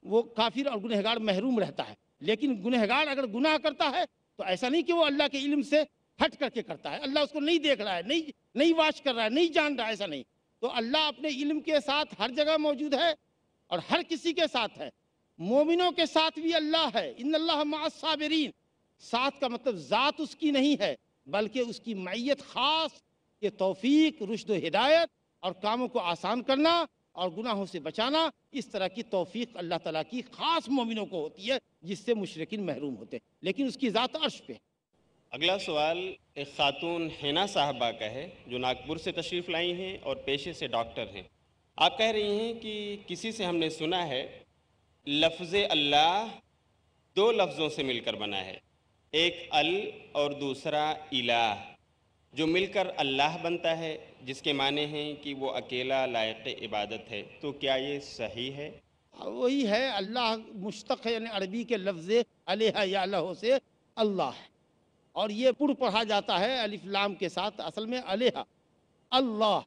وہ کافر اور گنہگار محروم رہتا ہے۔ لیکن گنہگار اگر گناہ کرتا ہے تو ایسا نہیں کہ وہ اللہ کے علم سے ہٹ کر کے کرتا ہے، اللہ اس کو نہیں دیکھ رہا ہے، نہیں واچ کر رہا ہے، نہیں جان رہا ہے، ایسا نہیں۔ تو اللہ اپنے علم کے ساتھ ہر جگہ موجود ہے اور ہر کسی کے ساتھ ہے، مومنوں کے ساتھ بھی اللہ ہے، ان اللہ مع الصابرین، ساتھ کا مطلب ذات اس کی نہیں ہے، بلکہ اس کی معیت خاص کہ توفیق، رشد و ہدایت اور کاموں کو آسان کرنا اور گناہوں سے بچانا، اس طرح کی توفیق اللہ تعالیٰ کی خاص مومنوں کو ہوتی ہے، جس سے مشرکین محروم ہوتے ہیں، لیکن اس کی ذات عرش پہ۔ اگلا سوال ایک خاتون حنا صاحبہ کا ہے، جو ناگپور سے تشریف لائی ہیں اور پیشے سے ڈاکٹر ہیں۔ آپ کہہ رہی ہیں کہ کسی سے ہم نے سنا ہے لفظ اللہ دو لفظوں سے مل کر بنا ہے، ایک ال اور دوسرا الہ، جو مل کر اللہ بنتا ہے، جس کے معنی ہیں کہ وہ اکیلا لائق عبادت ہے، تو کیا یہ صحیح ہے؟ وہی ہے، اللہ مشتق ہے، یعنی عربی کے لفظ الہ یا الہ سے اللہ ہے، اور یہ پر پڑھا جاتا ہے الف لام کے ساتھ، اصل میں الہ اللہ،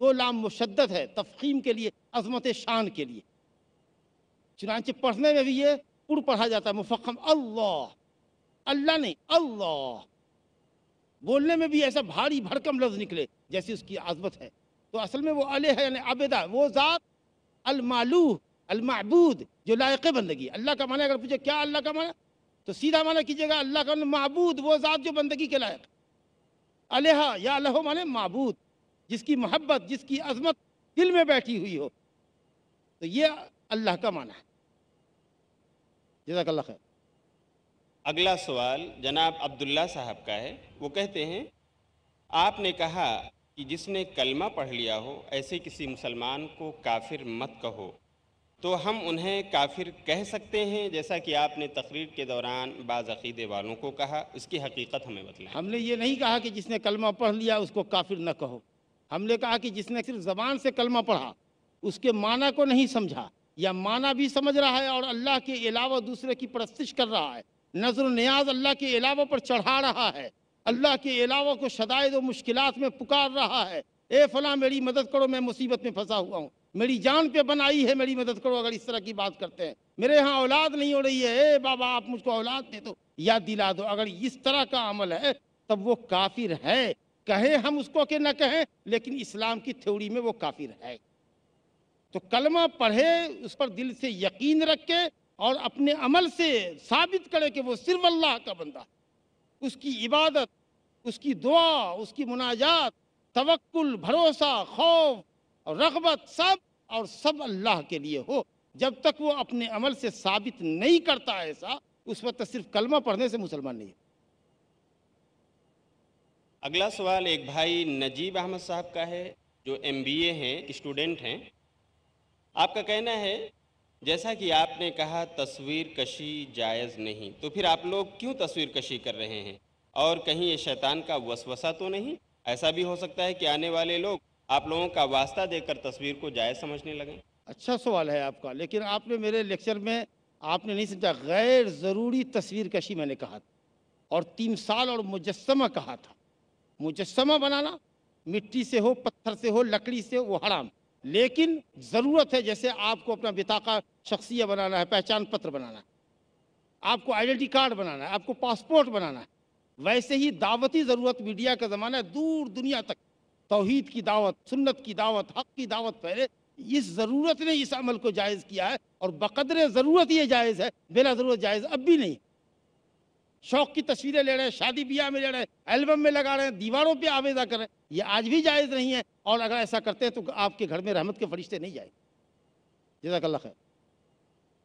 وہ لام مشدد ہے تفخیم کے لیے، عظمت شان کے لیے، چنانچہ پڑھنے میں بھی یہ پر پڑھا جاتا ہے مفخم اللہ، اللہ نہیں اللہ، بولنے میں بھی ایسا بھاری بھرکم لفظ نکلے جیسی اس کی عظمت ہے، تو اصل میں وہ الہ ہے، یعنی عبدہ، وہ ذات المعلوہ المعبود جو لائق بندگی۔ اللہ کا معنی اگر پوچھے کیا اللہ کا معنی، تو سیدھا معنی کیجئے گا اللہ کا معنی معبود، وہ ذات جو بندگی کے لائق۔ الہ یا الہ معنی معبود، جس کی محبت، جس کی عظمت دل میں بیٹھی ہوئی ہو، تو یہ اللہ کا معنی ہے۔ جزاک اللہ خیر۔ اگلا سوال جناب عبداللہ صاحب کا ہے، وہ کہتے ہیں آپ نے کہا کہ جس نے کلمہ پڑھ لیا ہو ایسے کسی مسلمان کو کافر مت کہو، تو ہم انہیں کافر کہہ سکتے ہیں جیسا کہ آپ نے تقریر کے دوران بعض عقیدے والوں کو کہا؟ اس کی حقیقت ہمیں بتلائیں۔ ہم نے یہ نہیں کہا کہ جس نے کلمہ پڑھ لیا اس کو کافر نہ کہو، ہم نے کہا کہ جس نے صرف زبان سے کلمہ پڑھا، اس کے معنی کو نہیں سمجھا، یا معنی بھی سمجھ رہا ہے اور اللہ کے علاوہ دوسرے کی پرستش کر رہا ہے، نظر و نیاز اللہ کے علاوہ پر چڑھا رہا ہے، اللہ کے علاوہ کو شدائد و مشکلات میں پکار رہا ہے، اے فلاں میری مدد کرو میں مصیبت میں پھنسا ہوا ہوں، میری جان پہ بنائی ہے میری مدد کرو، اگر اس طرح کی بات کرتے ہیں، میرے ہاں اولاد نہیں ہو رہی ہے، اے بابا آپ مجھ کو اولاد دے دو یا دلا دو، اگر اس طرح کا عمل ہے تب وہ کافر ہے، کہیں ہم اس کو کہ نہ کہیں، لیکن اسلام کی تھیوری میں وہ کافر ہے۔ تو کلمہ پڑھے، اس پر دل سے یقین رکھے اور اپنے عمل سے ثابت کرے کہ وہ صرف اللہ کا بندہ ہے، اس کی عبادت، اس کی دعا، اس کی مناجات، توکل، بھروسہ، خوف اور رغبت، سب اللہ کے لیے ہو۔ جب تک وہ اپنے عمل سے ثابت نہیں کرتا ایسا، اس وقت صرف کلمہ پڑھنے سے مسلمان نہیں ہے۔ اگلا سوال ایک بھائی نجیب احمد صاحب کا ہے، جو MBA ہیں، اسٹوڈنٹ ہیں۔ آپ کا کہنا ہے جیسا کہ آپ نے کہا تصویر کشی جائز نہیں، تو پھر آپ لوگ کیوں تصویر کشی کر رہے ہیں؟ اور کہیں یہ شیطان کا وسوسہ تو نہیں؟ ایسا بھی ہو سکتا ہے کہ آنے والے لوگ آپ لوگوں کا واسطہ دے کر تصویر کو جائز سمجھنے لگیں۔ اچھا سوال ہے آپ کا، لیکن آپ نے میرے لیکچر میں آپ نے نہیں سمجھا، غیر ضروری تصویر کشی میں نے کہا تھا، اور تمثال اور مجسمہ کہا تھا۔ مجسمہ بنانا مٹی سے ہو، پتھر سے ہو، لکڑی سے ہو، وہ حرام، لیکن ضرورت ہے، جیسے آپ کو اپنا بطاقہ شخصیہ بنانا ہے، پہچان پتر بنانا ہے، آپ کو آئیڈینٹی کارڈ بنانا ہے، آپ کو پاسپورٹ بنانا ہے، ویسے ہی دعوتی ضرورت، میڈیا کا زمانہ ہے، دور دنیا تک توحید کی دعوت، سنت کی دعوت، حق کی دعوت پھیلے، اس ضرورت نے اس عمل کو جائز کیا ہے، اور بقدر ضرورت یہ جائز ہے، بلا ضرورت جائز اب بھی نہیں۔ شوق کی تصویریں لے رہے ہیں، شادی بیاہ میں لے رہے ہیں، البم میں لگا رہے ہیں، دیواروں پہ آویزہ کر رہے ہیں، یہ آج بھی جائز نہیں ہے، اور اگر ایسا کرتے ہیں تو آپ کے گھر میں رحمت کے فرشتے نہیں جائیں گے۔ جزاک اللہ خیر۔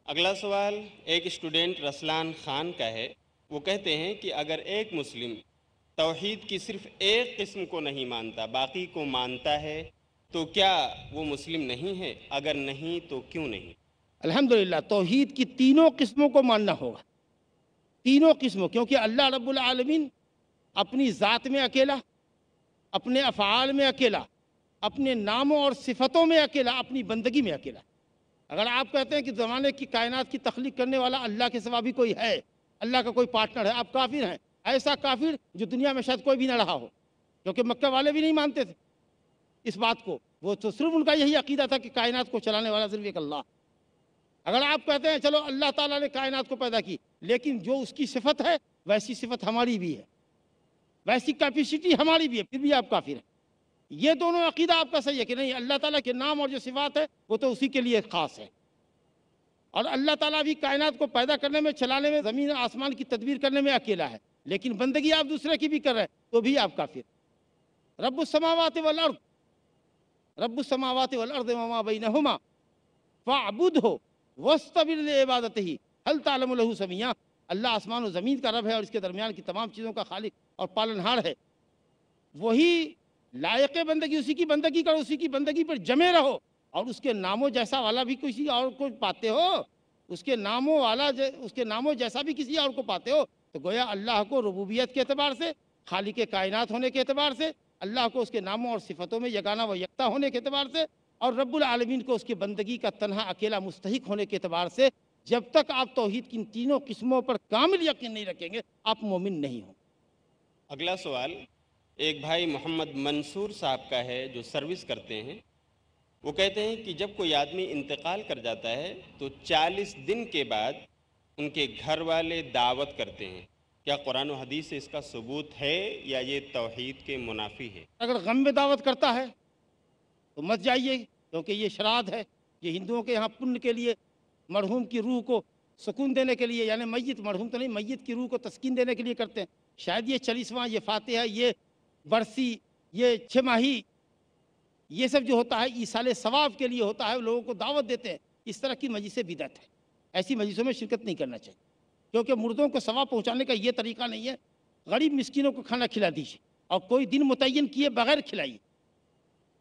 اگلا سوال ایک اسٹوڈنٹ رسلان خان کا ہے، وہ کہتے ہیں کہ اگر ایک مسلم توحید کی صرف ایک قسم کو نہیں مانتا، باقی کو مانتا ہے، تو کیا وہ مسلم نہیں ہے؟ اگر نہیں تو کیوں نہیں؟ الحمدللہ توحید کی تینوں قسموں کو ماننا ہوگا، تینوں قسموں، کیونکہ اللہ رب العالمین اپنی ذات میں اکیلا، اپنے افعال میں اکیلا، اپنے ناموں اور صفتوں میں اکیلا، اپنی بندگی میں اکیلا۔ اگر آپ کہتے ہیں کہ زمانے کی کائنات کی تخلیق کرنے والا اللہ کے سوا بھی کوئی ہے، اللہ کا کوئی پارٹنر ہے، آپ کافر ہیں، ایسا کافر جو دنیا میں شاید کوئی بھی نہ رہا ہو، کیونکہ مکہ والے بھی نہیں مانتے تھے اس بات کو، وہ تو صرف ان کا یہی عقیدہ تھا کہ کائنات کو چلانے والا صرف ایک اللہ۔ اگر آپ کہتے ہیں چلو اللہ تعالیٰ نے کائنات کو پیدا کی، لیکن جو اس کی صفت ہے ویسی صفت ہماری بھی ہے، ویسی کیپیسٹی ہماری بھی ہے، پھر بھی آپ کافر ہیں۔ یہ دونوں عقیدہ آپ کا صحیح ہے کہ نہیں، اللہ تعالیٰ کے نام اور جو صفات ہے وہ تو اسی کے لیے خاص ہے، اور اللہ تعالیٰ بھی کائنات کو پیدا کرنے میں، چلانے میں، زمین آسمان کی تدبیر کرنے میں اکیلا ہے، لیکن بندگی آپ دوسرے کی بھی کر رہے ہیں تو بھی آپ کافر۔ رب السماوات والارض، رب السماوات والارض وما بینہما فاعبدہ واستبر لعبادتہ هل تعلم له سمیہ۔ اللہ آسمان و زمین کا رب ہے اور اس کے درمیان کی تمام چیزوں کا خالق اور پالنہار ہے، وہی لائق بندگی، اسی کی بندگی کرو، اسی کی بندگی پر جمے رہو، اور اس کے ناموں جیسا والا بھی کسی اور کو پاتے ہو، اس کے ناموں جیسا بھی کسی اور کو پاتے ہو، تو گویا اللہ کو ربوبیت کے اعتبار سے، خالق کائنات ہونے کے اعتبار سے، اللہ کو اس کے ناموں اور صفتوں میں یگانہ و یکتا ہونے کے اعتبار سے، اور رب العالمین کو اس کی بندگی کا تنہا اکیلا مستحق ہونے کے اعتبار سے، جب تک آپ توحید کی ان تینوں قسموں پر کامل یقین نہیں رکھیں گے آپ مومن نہیں ہوں۔ اگلا سوال ایک بھائی محمد منصور صاحب کا ہے جو سروس کرتے ہیں۔ وہ کہتے ہیں کہ جب کوئی آدمی انتقال کر جاتا ہے تو 40 دن کے بعد ان کے گھر والے دعوت کرتے ہیں، کیا قرآن و حدیث سے اس کا ثبوت ہے یا یہ توحید کے منافی ہے؟ اگر غم میں دعوت کرتا ہے تو مت جائیے، کیونکہ یہ شراد ہے، یہ ہندوؤں کے یہاں پن کے لیے، مرحوم کی روح کو سکون دینے کے لیے، یعنی میت، مرحوم تو نہیں، میت کی روح کو تسکین دینے کے لیے کرتے ہیں۔ شاید یہ 40واں، یہ فاتحہ، یہ برسی، یہ 6 ماہی، یہ سب جو ہوتا ہے ایصال ثواب کے لیے ہوتا ہے، لوگوں کو دعوت دیتے ہیں۔ اس طرح کی مجلسیں بدعت ہے، ایسی مجلسوں میں شرکت نہیں کرنا چاہیے، کیونکہ مردوں کو ثواب پہنچانے کا یہ طریقہ نہیں ہے۔ غریب مسکینوں کو کھانا کھلا دیجیے، اور کوئی دن متعین کیے بغیر کھلائیے،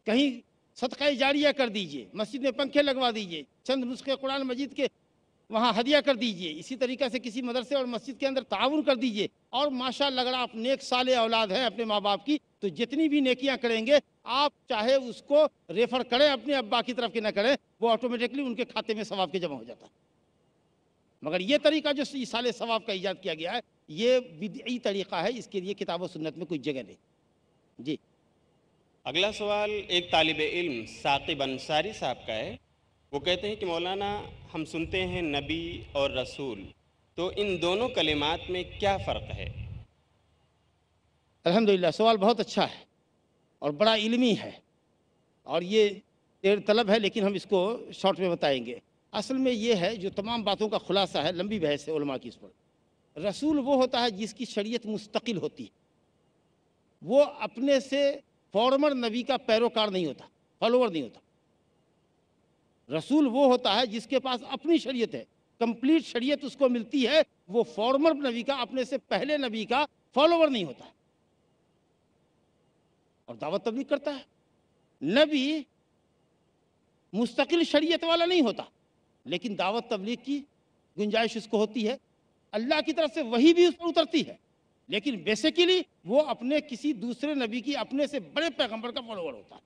کہیں صدقہ جاریہ کر دیجئے، مسجد میں پنکھے لگوا دیجئے، چند نسخے قرآن مجید کے وہاں ہدیہ کر دیجئے، اسی طریقہ سے کسی مدرسے اور مسجد کے اندر تعاون کر دیجئے، اور ماشاءاللہ اگر آپ نیک صالح اولاد ہیں اپنے ماں باپ کی تو جتنی بھی نیکیاں کریں گے، آپ چاہے اس کو ریفر کریں اپنے ابا کی طرف کے نہ کریں، وہ آٹومیٹکلی ان کے کھاتے میں ثواب کے جمع ہو جاتا ہے۔ مگر یہ طریقہ جو ایصال ثواب کا ایجاد کیا گیا ہے یہ بدعی طریقہ ہے، اس کے لیے کتاب و سنت میں کوئی جگہ نہیں۔ جی اگلا سوال ایک طالب علم ثاقب انصاری صاحب کا ہے۔ وہ کہتے ہیں کہ مولانا ہم سنتے ہیں نبی اور رسول، تو ان دونوں کلمات میں کیا فرق ہے؟ الحمدللہ سوال بہت اچھا ہے اور بڑا علمی ہے، اور یہ دیر طلب ہے لیکن ہم اس کو شارٹ میں بتائیں گے۔ اصل میں یہ ہے، جو تمام باتوں کا خلاصہ ہے، لمبی بحث ہے علماء کی اس پر۔ رسول وہ ہوتا ہے جس کی شریعت مستقل ہوتی ہے، وہ اپنے سے فارمر نبی کا پیروکار نہیں ہوتا، فالوور نہیں ہوتا۔ رسول وہ ہوتا ہے جس کے پاس اپنی شریعت ہے، کمپلیٹ شریعت اس کو ملتی ہے، وہ فارمر نبی کا، اپنے سے پہلے نبی کا فالوور نہیں ہوتا ہے اور دعوت تبلیغ کرتا ہے۔ نبی مستقل شریعت والا نہیں ہوتا، لیکن دعوت تبلیغ کی گنجائش اس کو ہوتی ہے، اللہ کی طرف سے وحی بھی اس پر اترتی ہے، لیکن بیسیکلی وہ اپنے کسی دوسرے نبی کی، اپنے سے بڑے پیغمبر کا فالوور ہوتا ہے۔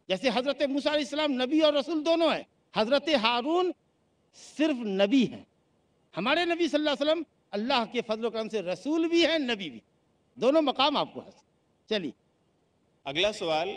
جیسے حضرت موسیٰ علیہ السلام نبی اور رسول دونوں ہیں، حضرت ہارون صرف نبی ہیں، ہمارے نبی صلی اللہ علیہ وسلم اللہ کے فضل و کرم سے رسول بھی ہیں، نبی بھی، دونوں مقام آپ کو حاصل۔ چلیے اگلا سوال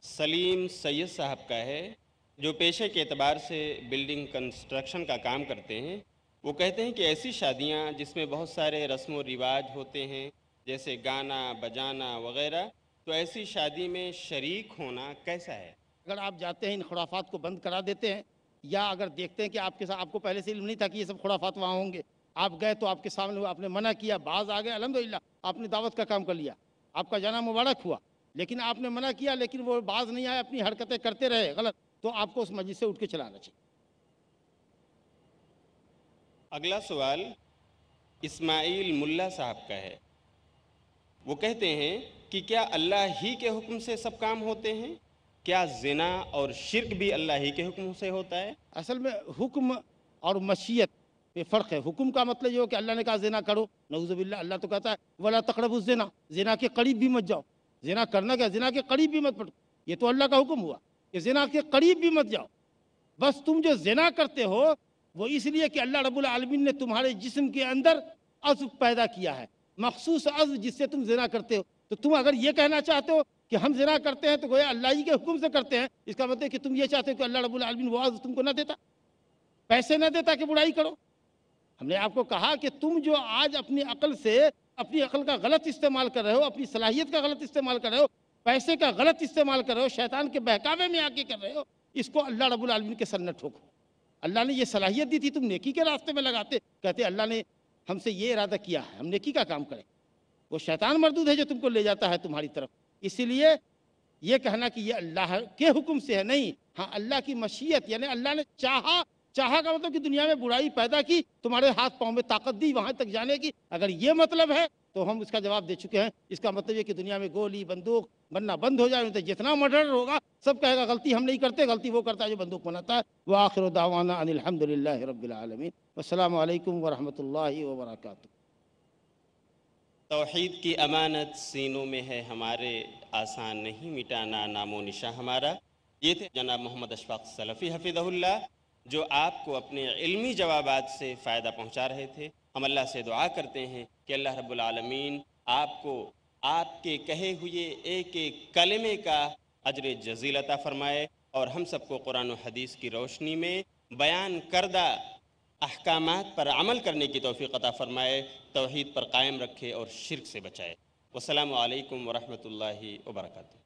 سلیم سید صاحب کا ہے، جو پیشے کے اعتبار سے بلڈنگ کنسٹرکشن کا کام کرتے ہیں۔ وہ کہتے ہیں کہ ایسی شادیاں جس میں بہت سارے رسم و رواج ہوتے ہیں، جیسے گانا بجانا وغیرہ، تو ایسی شادی میں شریک ہونا کیسا ہے؟ اگر آپ جاتے ہیں ان خرافات کو بند کرا دیتے ہیں، یا اگر دیکھتے ہیں کہ آپ کے ساتھ، آپ کو پہلے سے علم نہیں تھا کہ یہ سب خرافات وہاں ہوں گے، آپ گئے تو آپ کے سامنے ہوا، آپ نے منع کیا، بعض آ گئے، الحمدللہ آپ نے دعوت کا کام کر لیا، آپ کا جانا مبارک ہوا، لیکن آپ نے منع کیا، لیکن وہ بعض نہیں آئے، اپنی حرکتیں کرتے رہے غلط، تو آپ کو اس مجلس سے اٹھ کے چلانا چاہیے۔ اگلا سوال اسماعیل ملا صاحب کا ہے۔ وہ کہتے ہیں کہ کیا اللہ ہی کے حکم سے سب کام ہوتے ہیں؟ کیا زنا اور شرک بھی اللہ ہی کے حکم سے ہوتا ہے؟ اصل میں حکم اور مشیت میں فرق ہے۔ حکم کا مطلب یہ ہو کہ اللہ نے کہا زنا کرو، نعوذ باللہ، اللہ تو کہتا ہے وَلَا تَقْرَبُوا الزِّنَا، زنا کے قریب بھی مت جاؤ۔ زنا کرنا کیا؟ زنا کے قریب بھی مت پڑو، یہ تو اللہ کا حکم ہوا کہ زنا کے قریب بھی مت جاؤ۔ بس تم جو زنا کرتے ہو وہ اس لیے کہ اللہ رب العالمین نے تمہارے جسم کے اندر عضو پیدا کیا ہے، مخصوص عضو جس سے تم زنا کرتے ہو، تو تم اگر یہ کہنا چاہتے ہو کہ ہم زنا کرتے ہیں تو گویا اللہ ہی کے حکم سے کرتے ہیں، اس کا مطلب ہے کہ تم یہ چاہتے ہو کہ اللہ رب العالمین وہ عضو تم کو نہ دیتا، پیسے نہ دیتا کہ برائی کرو۔ ہم نے آپ کو کہا کہ تم جو آج اپنی عقل سے، اپنی عقل کا غلط استعمال کر رہے ہو، اپنی صلاحیت کا غلط استعمال کر رہے ہو، پیسے کا غلط استعمال کر رہے ہو، شیطان کے بہکاوے میں آ کے کر رہے ہو، اس کو اللہ رب العالمین کے سر نہ ٹھوکو۔ اللہ نے یہ صلاحیت دی تھی، تم نیکی کے راستے میں لگاتے، کہتے اللہ نے ہم سے یہ ارادہ کیا ہے ہم نیکی کا کام کریں، وہ شیطان مردود ہے جو تم کو لے جاتا ہے تمہاری طرف۔ اسی لیے یہ کہنا کہ یہ اللہ کے حکم سے ہے، نہیں، ہاں اللہ کی مشیت، یعنی اللہ نے چاہا کا مطلب کہ دنیا میں برائی پیدا کی، تمہارے ہاتھ پاؤں میں طاقت دی وہاں تک جانے کی، اگر یہ مطلب ہے تو ہم اس کا جواب دے چکے ہیں. اس کا مطلب یہ کہ دنیا میں گولی بندوق بننا بند ہو جائے. تو جتنا مرڈر ہوگا سب کہے گا غلطی ہم نہیں کرتے, غلطی وہ کرتا ہے جو بندوق بناتا ہے. وآخر دعوانا ان الحمد للہ رب العالمین. والسلام علیکم ورحمۃ اللہ وبرکاتہ. توحید کی امانت سینوں میں ہے ہمارے, آسان نہیں مٹانا نام و نشاں ہمارا. یہ تھے جناب محمد اشفاق سلفی حفظہ اللہ, جو آپ کو اپنے علمی جوابات سے فائدہ پہنچا رہے تھے. ہم اللہ سے دعا کرتے ہیں کہ اللہ رب العالمین آپ کو آپ کے کہے ہوئے ایک ایک کلمے کا اجر جزیل عطا فرمائے, اور ہم سب کو قرآن و حدیث کی روشنی میں بیان کردہ احکامات پر عمل کرنے کی توفیق عطا فرمائے, توحید پر قائم رکھے اور شرک سے بچائے. والسلام علیکم ورحمۃ اللہ وبرکاتہ.